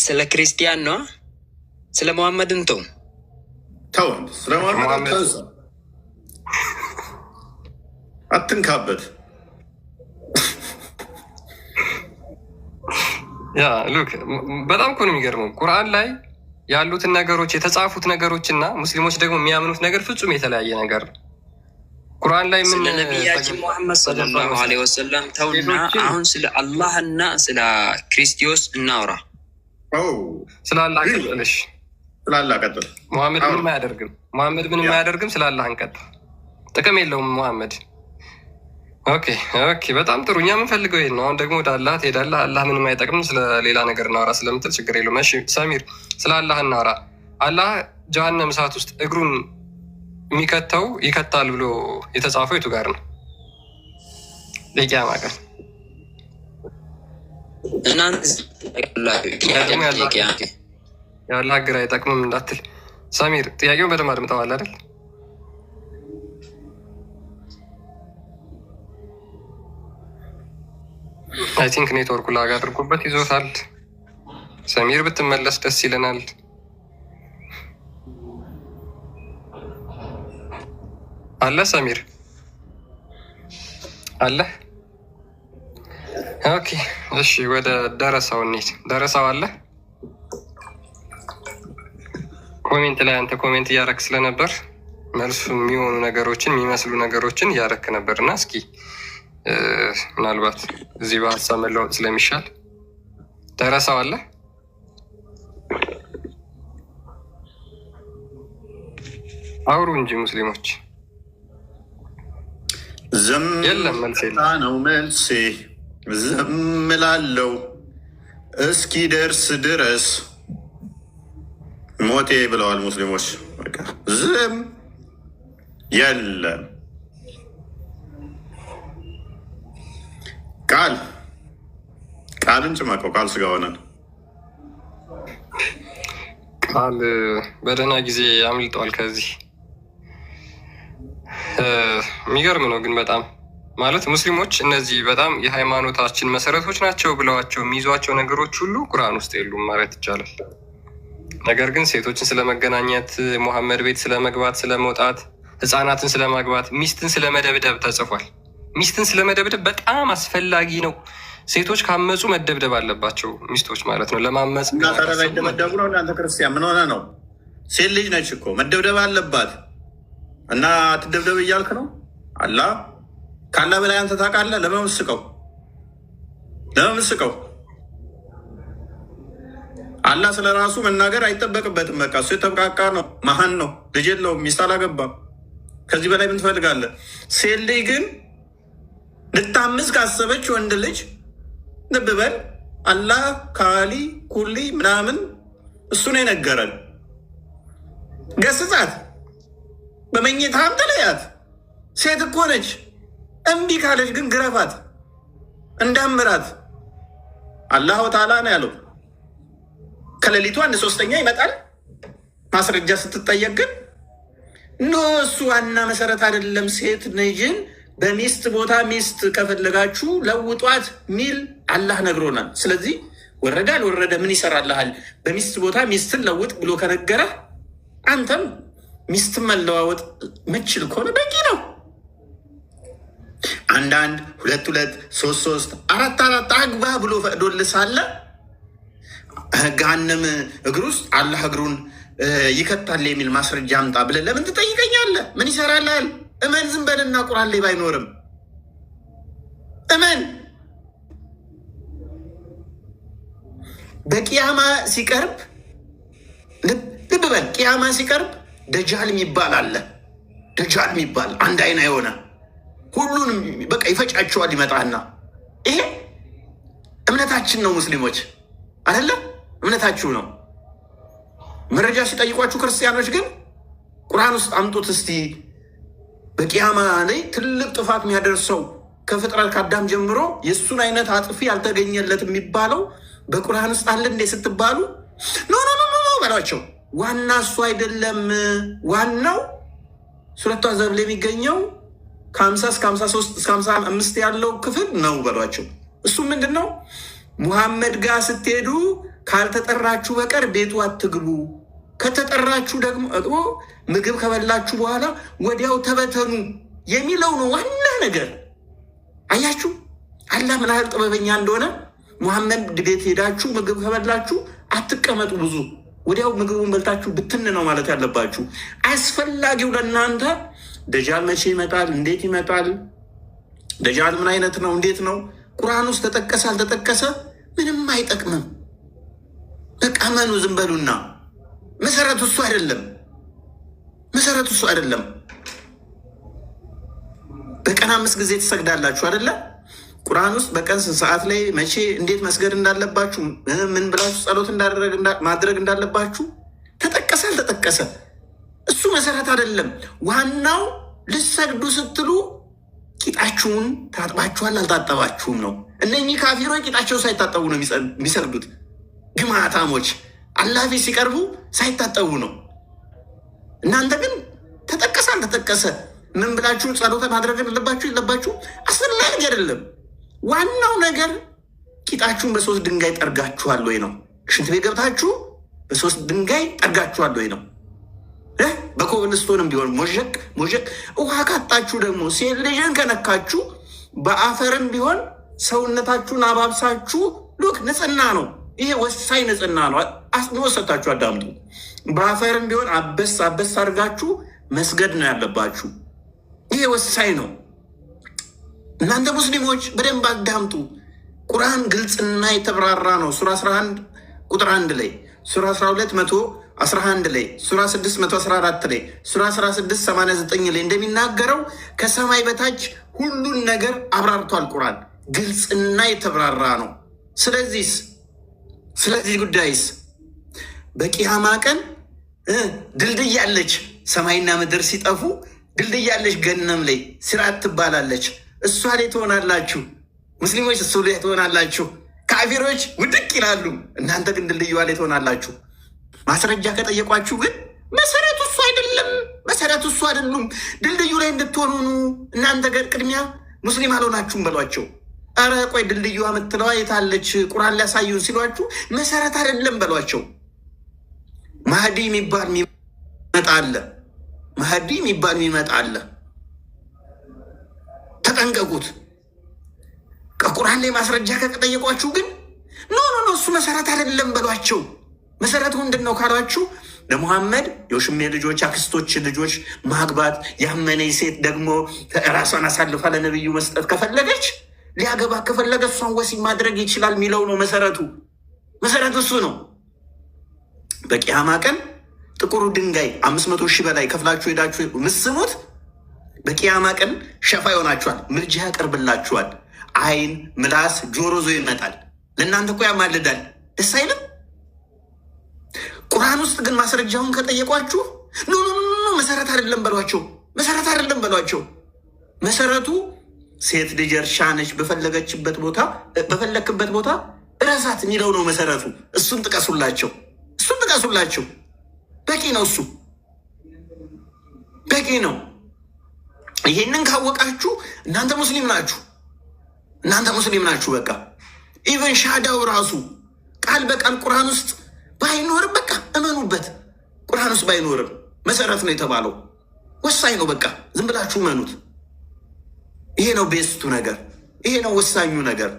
ስለ ክርስቲያን ነው። ስለ ሙሐመድን ተው ስለ ሙሐመድ አትንካበት። ያ ሉክ በጣም እኮ ነው የሚገርመው። ቁርአን ላይ ያሉትን ነገሮች የተጻፉት ነገሮች እና ሙስሊሞች ደግሞ የሚያምኑት ነገር ፍጹም የተለያየ ነገር ነው። ቁርአን ላይ ምን ነቢያችን ሙሐመድ ሰለላሁ ዐለይሂ ወሰለም ተውና፣ አሁን ስለ አላህ እና ስለ ክርስቶስ እናውራ። ስለ አላህ ቀጥልሽ። ስለ አላህ ቀጥል። ሙሐመድ ምንም አያደርግም። ስለ አላህ እንቀጥል። ጥቅም የለውም ሙሐመድ። ኦኬ በጣም ጥሩ። እኛ የምንፈልገው ይሄን ነው። አሁን ደግሞ ወደ አላህ ትሄዳለህ። አላህ ምንም አይጠቅምም፣ ስለሌላ ነገር እናውራ ስለምትል ችግር የለውም። እሺ ሰሚር ስለ አላህ እናውራ። አላህ ጀሀነም እሳት ውስጥ እግሩን የሚከተው ይከታል ብሎ የተጻፈው የቱ ጋር ነው? ለቂያማ ቀን የአላህ እግር አይጠቅምም እንዳትል ሰሚር። ጥያቄውን በደንብ አድምጠዋል አይደል? አይ ቲንክ ኔትወርኩ ላግ አድርጎበት ይዞታል። ሰሚር ብትመለስ ደስ ይለናል። አለ ሰሚር አለ። ኦኬ እሺ፣ ወደ ደረሳው እንሂድ። ደረሳው አለ። ኮሜንት ላይ አንተ ኮሜንት እያረክ ስለነበር መልሱ የሚሆኑ ነገሮችን የሚመስሉ ነገሮችን እያረክ ነበር እና እስኪ ምናልባት እዚህ በሀሳብ መለወጥ ስለሚሻል ደረሳው አለ። አውሩ እንጂ ሙስሊሞች። ዝም የለም መልስ ነው መልሴ። ዝም እላለሁ እስኪ ደርስ ድረስ ሞቴ ብለዋል ሙስሊሞች። ዝም የለም። ቃልን ጭመቀው ቃል ስጋ ሆነን ቃል በደህና ጊዜ አምልጠዋል ከዚህ። የሚገርም ነው ግን በጣም ማለት ሙስሊሞች እነዚህ በጣም የሃይማኖታችን መሰረቶች ናቸው ብለዋቸው የሚይዟቸው ነገሮች ሁሉ ቁርአን ውስጥ የሉም ማለት ይቻላል። ነገር ግን ሴቶችን ስለመገናኘት፣ ሙሐመድ ቤት ስለመግባት፣ ስለመውጣት፣ ህፃናትን ስለማግባት፣ ሚስትን ስለመደብደብ ተጽፏል። ሚስትን ስለመደብደብ በጣም አስፈላጊ ነው። ሴቶች ካመፁ መደብደብ አለባቸው ሚስቶች ማለት ነው። ለማመፅ ደመደቡ ነው። እናንተ ክርስቲያን ምን ሆነ ነው? ሴት ልጅ ነች እኮ መደብደብ አለባት እና አትደብደብ እያልክ ነው? አላ ካላ በላይ አንተ ታውቃለህ። ለመመስቀው አላህ ስለ ራሱ መናገር አይጠበቅበትም። በቃ እሱ የተብቃቃ ነው፣ መሀን ነው፣ ልጅ የለውም፣ ሚስት አላገባም። ከዚህ በላይ ምን ትፈልጋለህ? ሴት ልጅ ግን ልታምዝ ካሰበች ወንድ ልጅ ልብ በል አላህ ካሊ ኩሊ ምናምን እሱ ነው የነገረን። ገስጻት፣ በመኝታም ተለያት። ሴት እኮ ነች። እምቢ ካለች ግን ግረፋት፣ እንዳምራት። አላህ ተዓላ ነው ያለው። ከሌሊቱ 1/3 ይመጣል። ማስረጃ ስትጠየቅ ግን ኖ እሱ ዋና መሰረት አይደለም። ሴት ልጅን በሚስት ቦታ ሚስት ከፈለጋችሁ ለውጧት ሚል አላህ ነግሮናል። ስለዚህ ወረደ አልወረደ ምን ይሰራልሃል? በሚስት ቦታ ሚስትን ለውጥ ብሎ ከነገረ አንተም ሚስትን መለዋወጥ ምችል ከሆነ በቂ ነው። 1 2 2 3 4 አግባ ብሎ ፈቅዶልህ ሳለ ገሃነም እግር ውስጥ አላህ እግሩን ይከታል የሚል ማስረጃ አምጣ ብለህ ለምን ትጠይቀኛለህ? ምን ይሰራልሃል? እመን። ዝም በልና ቁርአን ላይ ባይኖርም እመን። በቂያማ ሲቀርብ ልብ በል። ቂያማ ሲቀርብ ደጃል የሚባል አለ። ደጃል የሚባል አንድ አይና የሆነ ሁሉንም በቃ ይፈጫቸዋል። ይመጣና ይሄ እምነታችን ነው ሙስሊሞች አይደለ? እምነታችሁ ነው። መረጃ ሲጠይቋችሁ ክርስቲያኖች ግን ቁርአን ውስጥ አምጡት እስቲ። በቂያማ ላይ ትልቅ ጥፋት የሚያደርሰው ከፍጥረት ከአዳም ጀምሮ የእሱን አይነት አጥፊ ያልተገኘለት የሚባለው በቁርአን ውስጥ አለ እንዴ ስትባሉ ኖ በሏቸው። ዋና እሱ አይደለም። ዋናው ሱረቱ አሕዛብ ላይ የሚገኘው ከ50 እስከ 53 እስከ 55 ያለው ክፍል ነው በሏቸው። እሱ ምንድን ነው? ሙሐመድ ጋር ስትሄዱ ካልተጠራችሁ በቀር ቤቱ አትግቡ፣ ከተጠራችሁ ደግሞ ምግብ ከበላችሁ በኋላ ወዲያው ተበተኑ የሚለው ነው ዋና ነገር። አያችሁ አላህ ምን ያህል ጥበበኛ እንደሆነ። ሙሐመድ ቤት ሄዳችሁ ምግብ ከበላችሁ አትቀመጡ፣ ብዙ ወዲያው ምግቡን በልታችሁ ብትን ነው ማለት ያለባችሁ። አስፈላጊው ለእናንተ ደጃል መቼ ይመጣል? እንዴት ይመጣል? ደጃል ምን አይነት ነው? እንዴት ነው? ቁርአን ውስጥ ተጠቀሰ አልተጠቀሰ ምንም አይጠቅምም። በቃ መኑ ዝም በሉና መሰረቱ እሱ አይደለም። በቀን 5 ጊዜ ትሰግዳላችሁ አይደለ? ቁርአን ውስጥ በቀን 6 ሰዓት ላይ መቼ እንዴት መስገድ እንዳለባችሁ ምን ብላችሁ ጸሎት ማድረግ እንዳለባችሁ ተጠቀሰ አልተጠቀሰ እሱ መሰረት አይደለም። ዋናው ልሰግዱ ስትሉ ቂጣችሁን ታጥባችኋል አልታጠባችሁም ነው። እነኚህ ካፊሮች ቂጣቸው ሳይታጠቡ ነው የሚሰግዱት። ግማታሞች አላህ ፊት ሲቀርቡ ሳይታጠቡ ነው። እናንተ ግን ተጠቀሰ አልተጠቀሰ ምን ብላችሁ ጸሎተ ማድረግ የለባችሁ አስፈላጊ አይደለም። ዋናው ነገር ቂጣችሁን በ3 ድንጋይ ጠርጋችኋል ወይ ነው። ሽንት ቤት ገብታችሁ በ3 ድንጋይ ጠርጋችኋል ወይ ነው? በኮብልስቶንም ቢሆን ሞዠቅ ውሃ ካጣችሁ ደግሞ ሴት ልጅን ከነካችሁ በአፈርም ቢሆን ሰውነታችሁን አባብሳችሁ ሉክ ንጽህና ነው። ይሄ ወሳኝ ንጽህና ነው። ወሰታችሁ አዳምጡ። በአፈርም ቢሆን አበስ አድርጋችሁ መስገድ ነው ያለባችሁ። ይሄ ወሳኝ ነው። እናንተ ሙስሊሞች በደንብ አዳምጡ። ቁርአን ግልጽና የተብራራ ነው። ሱራ 11 ቁጥር 1 ላይ፣ ሱራ 1211 ላይ፣ ሱራ 614 ላይ፣ ሱራ 1689 ላይ እንደሚናገረው ከሰማይ በታች ሁሉን ነገር አብራርቷል። ቁርአን ግልጽና የተብራራ ነው። ስለዚህ ጉዳይስ በቂያማ ቀን ድልድይ አለች። ሰማይና ምድር ሲጠፉ ድልድይ አለች። ገነም ላይ ሲራጥ ትባላለች። እሷ ላይ ትሆናላችሁ። ሙስሊሞች እሱ ላይ ትሆናላችሁ። ካፊሮች ውድቅ ይላሉ። እናንተ ግን ድልድዩ ላይ ትሆናላችሁ። ማስረጃ ከጠየቋችሁ ግን መሰረቱ እሱ አይደሉም። ድልድዩ ላይ እንድትሆኑ እናንተ ጋር ቅድሚያ ሙስሊም አልሆናችሁም በሏቸው። ኧረ ቆይ ድልድዩ የምትለዋ የታለች? ቁርአን ሊያሳዩን ሲሏችሁ መሰረት አይደለም በሏቸው። ማህዲ የሚባል የሚመጣ አለ። ተጠንቀቁት። ከቁርአን ላይ ማስረጃ ከጠየቋችሁ ግን ኖ እሱ መሰረት አይደለም በሏቸው። መሰረቱ ምንድን ነው ካሏችሁ ለሙሐመድ የውሽሜ ልጆች አክስቶች ልጆች ማግባት፣ ያመነ ሴት ደግሞ ራሷን አሳልፋ ለነብዩ መስጠት ከፈለገች ሊያገባ ከፈለገ እሷን ወሲብ ማድረግ ይችላል የሚለው ነው መሰረቱ እሱ ነው። በቂያማ ቀን ጥቁሩ ድንጋይ 500 ሺህ በላይ ከፍላችሁ ሄዳችሁ ምስሙት። በቂያማ ቀን ሸፋ ይሆናችኋል፣ ምልጃ ያቀርብላችኋል። አይን፣ ምላስ፣ ጆሮ ዞ ይመጣል። ለእናንተ እኮ ያማልዳል። ደስ አይልም? ቁርአን ውስጥ ግን ማስረጃውን ከጠየቋችሁ ኖ መሰረት አይደለም በሏቸው። መሰረቱ ሴት ልጅ እርሻ ነች፣ በፈለክበት ቦታ እረሳት የሚለው ነው መሰረቱ። እሱን ጥቀሱላቸው። በቂ ነው። እሱ በቂ ነው። ይሄንን ካወቃችሁ እናንተ ሙስሊም ናችሁ። በቃ ኢቨን ሻዳው ራሱ ቃል በቃል ቁርአን ውስጥ ባይኖርም በቃ እመኑበት። ቁርአን ውስጥ ባይኖርም መሰረት ነው የተባለው። ወሳኝ ነው። በቃ ዝም ብላችሁ እመኑት። ይሄ ነው ቤስቱ ነገር። ይሄ ነው ወሳኙ ነገር።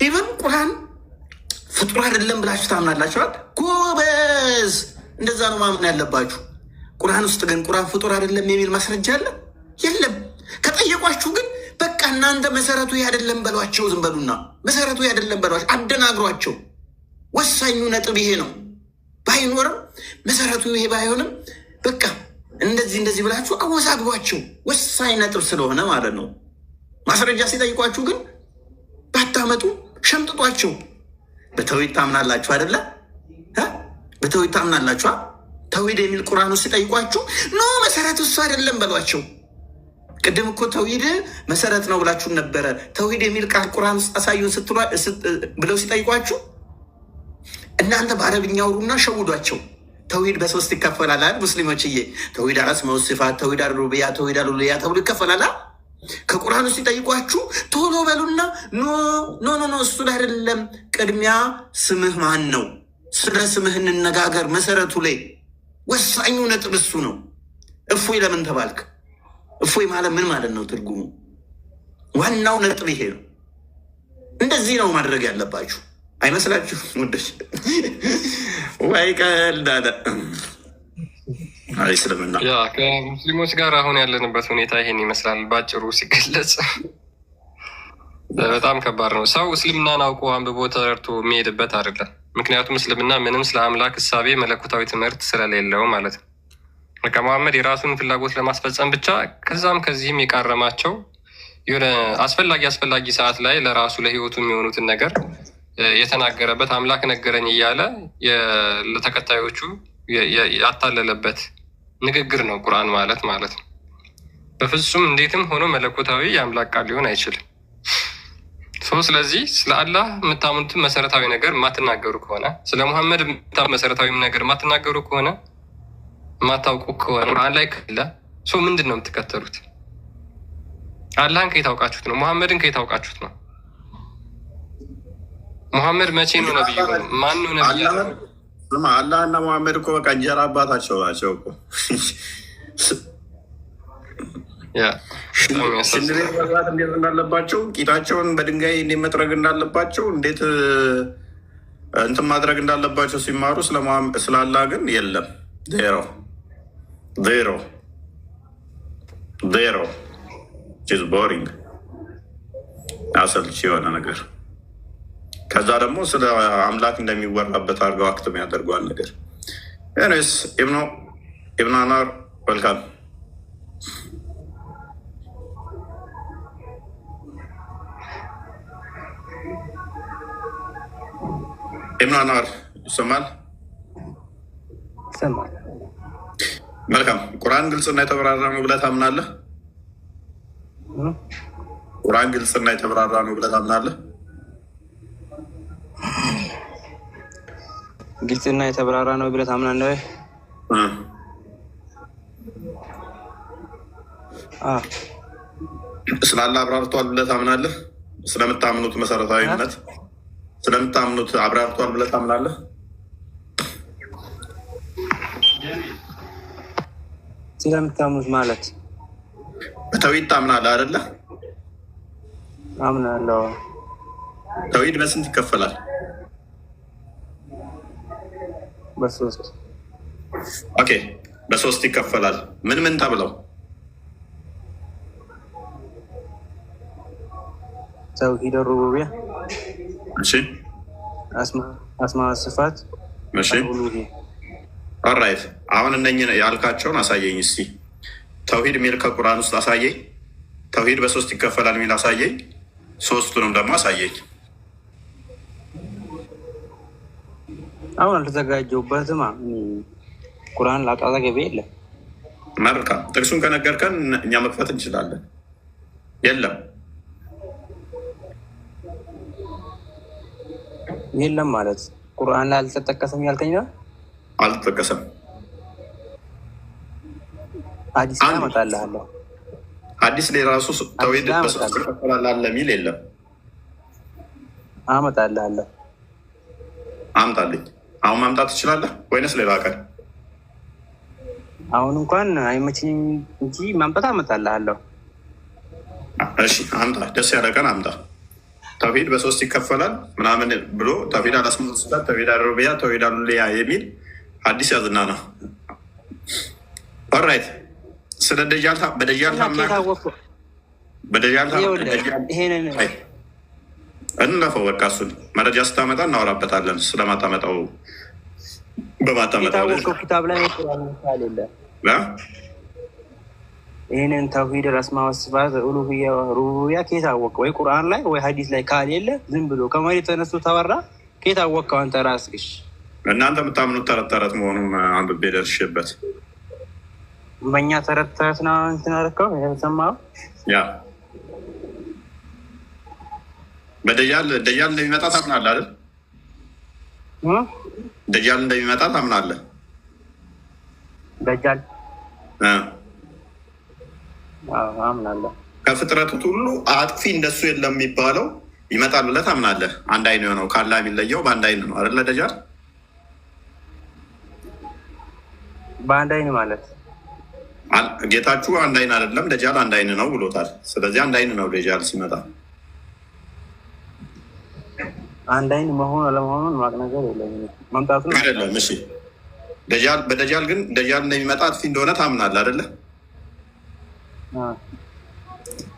ኢቨን ቁርአን ፍጡር አይደለም ብላችሁ ታምናላችኋል? ጎበዝ፣ እንደዛ ነው ማመን ያለባችሁ። ቁርአን ውስጥ ግን ቁርአን ፍጡር አይደለም የሚል ማስረጃ አለ? የለም። ከጠየቋችሁ ግን በቃ እናንተ መሰረቱ አይደለም በሏቸው። ዝም በሉና መሰረቱ አይደለም በሏቸው፣ አደናግሯቸው። ወሳኙ ነጥብ ይሄ ነው። ባይኖርም መሰረቱ ይሄ ባይሆንም በቃ እንደዚህ ብላችሁ አወዛግቧቸው። ወሳኝ ነጥብ ስለሆነ ማለት ነው። ማስረጃ ሲጠይቋችሁ ግን ባታመጡ ሸምጥጧቸው። በተውሂድ ታምናላችሁ አይደለ? በተውሂድ ታምናላችሁ። ተውሂድ የሚል ቁርአን ውስጥ ሲጠይቋችሁ ኖ መሰረቱ እሱ አይደለም በሏቸው። ቅድም እኮ ተውሂድ መሰረት ነው ብላችሁን ነበረ። ተውሂድ የሚል ቃል ቁርአን ውስጥ አሳዩን ብለው ሲጠይቋችሁ እናንተ በአረብኛ አውሩና ሸውዷቸው። ተውሂድ በ3 ይከፈላል አይደል ሙስሊሞችዬ? ተውሂድ አስማኡ ወሲፋት፣ ተውሂድ ሩቡቢያ፣ ተውሂድ ኡሉሂያ ተብሎ ይከፈላል። ከቁርአኑ ሲጠይቋችሁ ቶሎ በሉና ኖ እሱ ላይ አይደለም። ቅድሚያ ስምህ ማን ነው? ስለ ስምህ እንነጋገር። መሰረቱ ላይ ወሳኙ ነጥብ እሱ ነው። እፎይ ለምን ተባልክ? እፎይ ማለት ምን ማለት ነው? ትርጉሙ ዋናው ነጥብ ይሄ ነው። እንደዚህ ነው ማድረግ ያለባችሁ አይመስላችሁ? ወደሽ ወይ ቀልዳለ ስለምና ከሙስሊሞች ጋር አሁን ያለንበት ሁኔታ ይሄን ይመስላል ባጭሩ ሲገለጽ። በጣም ከባድ ነው። ሰው እስልምናን አውቆ አንብቦ ተረድቶ የሚሄድበት አይደለም። ምክንያቱም እስልምና ምንም ስለ አምላክ እሳቤ መለኮታዊ ትምህርት ስለሌለው ማለት ነው። በቃ መሐመድ የራሱን ፍላጎት ለማስፈጸም ብቻ ከዛም ከዚህም የቃረማቸው የሆነ አስፈላጊ ሰዓት ላይ ለራሱ ለህይወቱ የሚሆኑትን ነገር የተናገረበት አምላክ ነገረኝ እያለ ለተከታዮቹ ያታለለበት ንግግር ነው ቁርአን ማለት ነው። በፍጹም እንዴትም ሆኖ መለኮታዊ የአምላክ ቃል ሊሆን አይችልም። ስለዚህ ስለ አላህ የምታምኑትን መሰረታዊ ነገር የማትናገሩ ከሆነ፣ ስለ ሙሐመድ መሰረታዊ ነገር የማትናገሩ ከሆነ፣ የማታውቁ ከሆነ ቁርአን ላይ ከለ ምንድን ነው የምትከተሉት? አላህን ከየት አውቃችሁት ነው? ሙሐመድን ከየት አውቃችሁት ነው? ሙሐመድ መቼ ነው ነብዩ? ማን ነው ነብዩ? አላህና ሙሐመድ እኮ በቃ እንጀራ አባታቸው ናቸው እኮ። ሽንት ቤት መግባት እንዴት እንዳለባቸው፣ ቂጣቸውን በድንጋይ እንዴት መጥረግ እንዳለባቸው፣ እንዴት እንትን ማድረግ እንዳለባቸው ሲማሩ ስለ አላህ ግን የለም። ዜሮ ኢዝ ቦሪንግ፣ አሰልቺ የሆነ ነገር። ከዛ ደግሞ ስለ አምላክ እንደሚወራበት አድርገው አክትም ያደርገዋል ነገር። ኒስ ኢብኑ አናር ወልካም። ኢብኑ አናር ይሰማል? መልካም። ቁርአን ግልጽና የተብራራ ነው ብለህ ታምናለህ? ቁርአን ግልጽና የተብራራ ነው ብለህ ታምናለህ? ግልጽና የተብራራ ነው ብለህ ታምናለህ ወይ? ስለ አላህ አብራርቷል ብለህ ታምናለህ? ስለምታምኑት መሰረታዊነት ስለምታምኑት አብራርቷል ብለህ ታምናለህ? ስለምታምኑት ማለት በተውሂድ ታምናለህ አይደለ? አምናለሁ። ተውሂድ በስንት ይከፈላል? በሶስት። ኦኬ፣ በሶስት ይከፈላል። ምን ምን ተብለው? ተውሂድ ሩቡቢያ፣ እሺ፣ አስማ ስፋት፣ እሺ። ኦራይት፣ አሁን እነኝን ያልካቸውን አሳየኝ እስቲ። ተውሂድ የሚል ከቁርአን ውስጥ አሳየኝ። ተውሂድ በሶስት ይከፈላል የሚል አሳየኝ። ሶስቱንም ደግሞ አሳየኝ። አሁን አልተዘጋጀሁበትም። ቁርአን ላቃዘገቤ የለም። መልካም፣ ጥቅሱን ከነገርከን እኛ መክፈት እንችላለን። የለም የለም ማለት ቁርአን ላይ አልተጠቀሰም ያልከኝ ነው? አልተጠቀሰም። ሐዲስ ላይ አመጣልሃለሁ። ሐዲስ ላይ ራሱ ተውሂድ በሶስት ይከፈላል አለ የሚል የለም። አመጣልሃለሁ። አምጣልኝ። አሁን ማምጣት ትችላለህ ወይንስ ሌላ ቀን? አሁን እንኳን አይመችኝም እንጂ ማምጣት አመጣልሃለሁ። እሺ አምጣ፣ ደስ ያለ ቀን አምጣ። ተውሂድ በሶስት ይከፈላል ምናምን ብሎ ተውሂድ አላስመሰላት፣ ተውሂድ አሩቢያ፣ ተውሂድ አሉሊያ የሚል ሐዲስ ያዝና ነው። ኦራይት፣ ስለ ደጃል በደጃል እንለፈው በቃ። እሱን መረጃ ስታመጣ እናወራበታለን። ስለማታመጣው በማታመጣው ኪታብ ላይ ይህንን ተውሂድ አስማ ወስፋት ኡሉሂያ ሩቡቢያ ከየት አወቅህ? ወይ ቁርአን ላይ ወይ ሐዲስ ላይ ካሌለ ዝም ብሎ ከመሬት ተነስቶ ተወራ። ከየት አወቅህ አንተ ራስህ? እናንተ የምታምኑት ተረት ተረት መሆኑን አንብቤ ደርሼበት። በእኛ ተረት ተረት ነው እንትን አደረከው የተሰማኸው? ያ በደጃል እንደሚመጣ ታምናለህ አይደል? ደጃል እንደሚመጣ ታምናለህ? ደጃል አምናለሁ። ከፍጥረቱት ሁሉ አጥፊ እንደሱ የለም የሚባለው ይመጣል ብለህ ታምናለህ? አንድ አይን የሆነው ካላ የሚለየው በአንድ አይን ነው አይደለ? ደጃል በአንድ አይን ማለት ጌታችሁ አንድ አይን አይደለም፣ ደጃል አንድ አይን ነው ብሎታል። ስለዚህ አንድ አይን ነው ደጃል ሲመጣ። አንድ አይን መሆን አለመሆኑን ማቅ ነገር የለም። መምጣቱን አይደለም። እሺ በደጃል ግን ደጃል እንደሚመጣ አጥፊ እንደሆነ ታምናለህ አይደለ?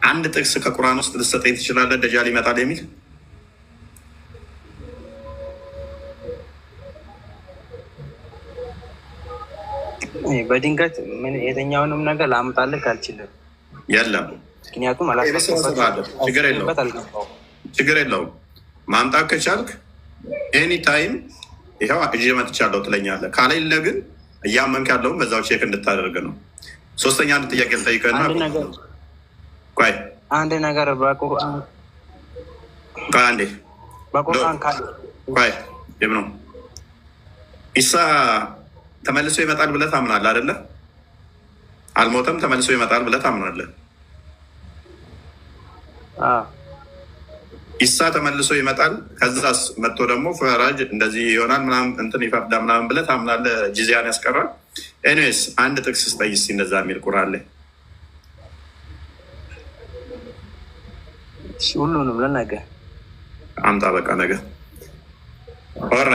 አንድ ጥቅስ ከቁርአን ውስጥ ልትሰጠኝ ትችላለህ? ደጃል ይመጣል የሚል በድንገት የትኛውንም ነገር ላምጣልህ አልችልም። የለም፣ ምክንያቱም ችግር የለውም። ማምጣት ከቻልክ ኤኒ ታይም ይኸው እጅ መጥቻለሁ ትለኛለህ። ካሌለ ግን እያመንክ ያለውን በዛው ቼክ እንድታደርግ ነው። ሶስተኛ አንድ ጥያቄ ልጠይቅህና አንድ ነገር በቁርአን ነው ኢሳ ተመልሶ ይመጣል ብለህ ታምናለህ አይደለ? አልሞተም፣ ተመልሶ ይመጣል ብለህ ታምናለህ። ኢሳ ተመልሶ ይመጣል። ከዛስ መጥቶ ደግሞ ፈራጅ እንደዚህ ይሆናል ምናምን እንትን ይፈርዳ ምናምን ብለህ ታምናለህ። ጂዚያን ያስቀራል። ኤኒዌይስ አንድ ጥቅስ ስጠኝ እስኪ እንደዛ የሚል ቁርአን ላይ ሁሉንም ለነገ አምጣ። በቃ ነገ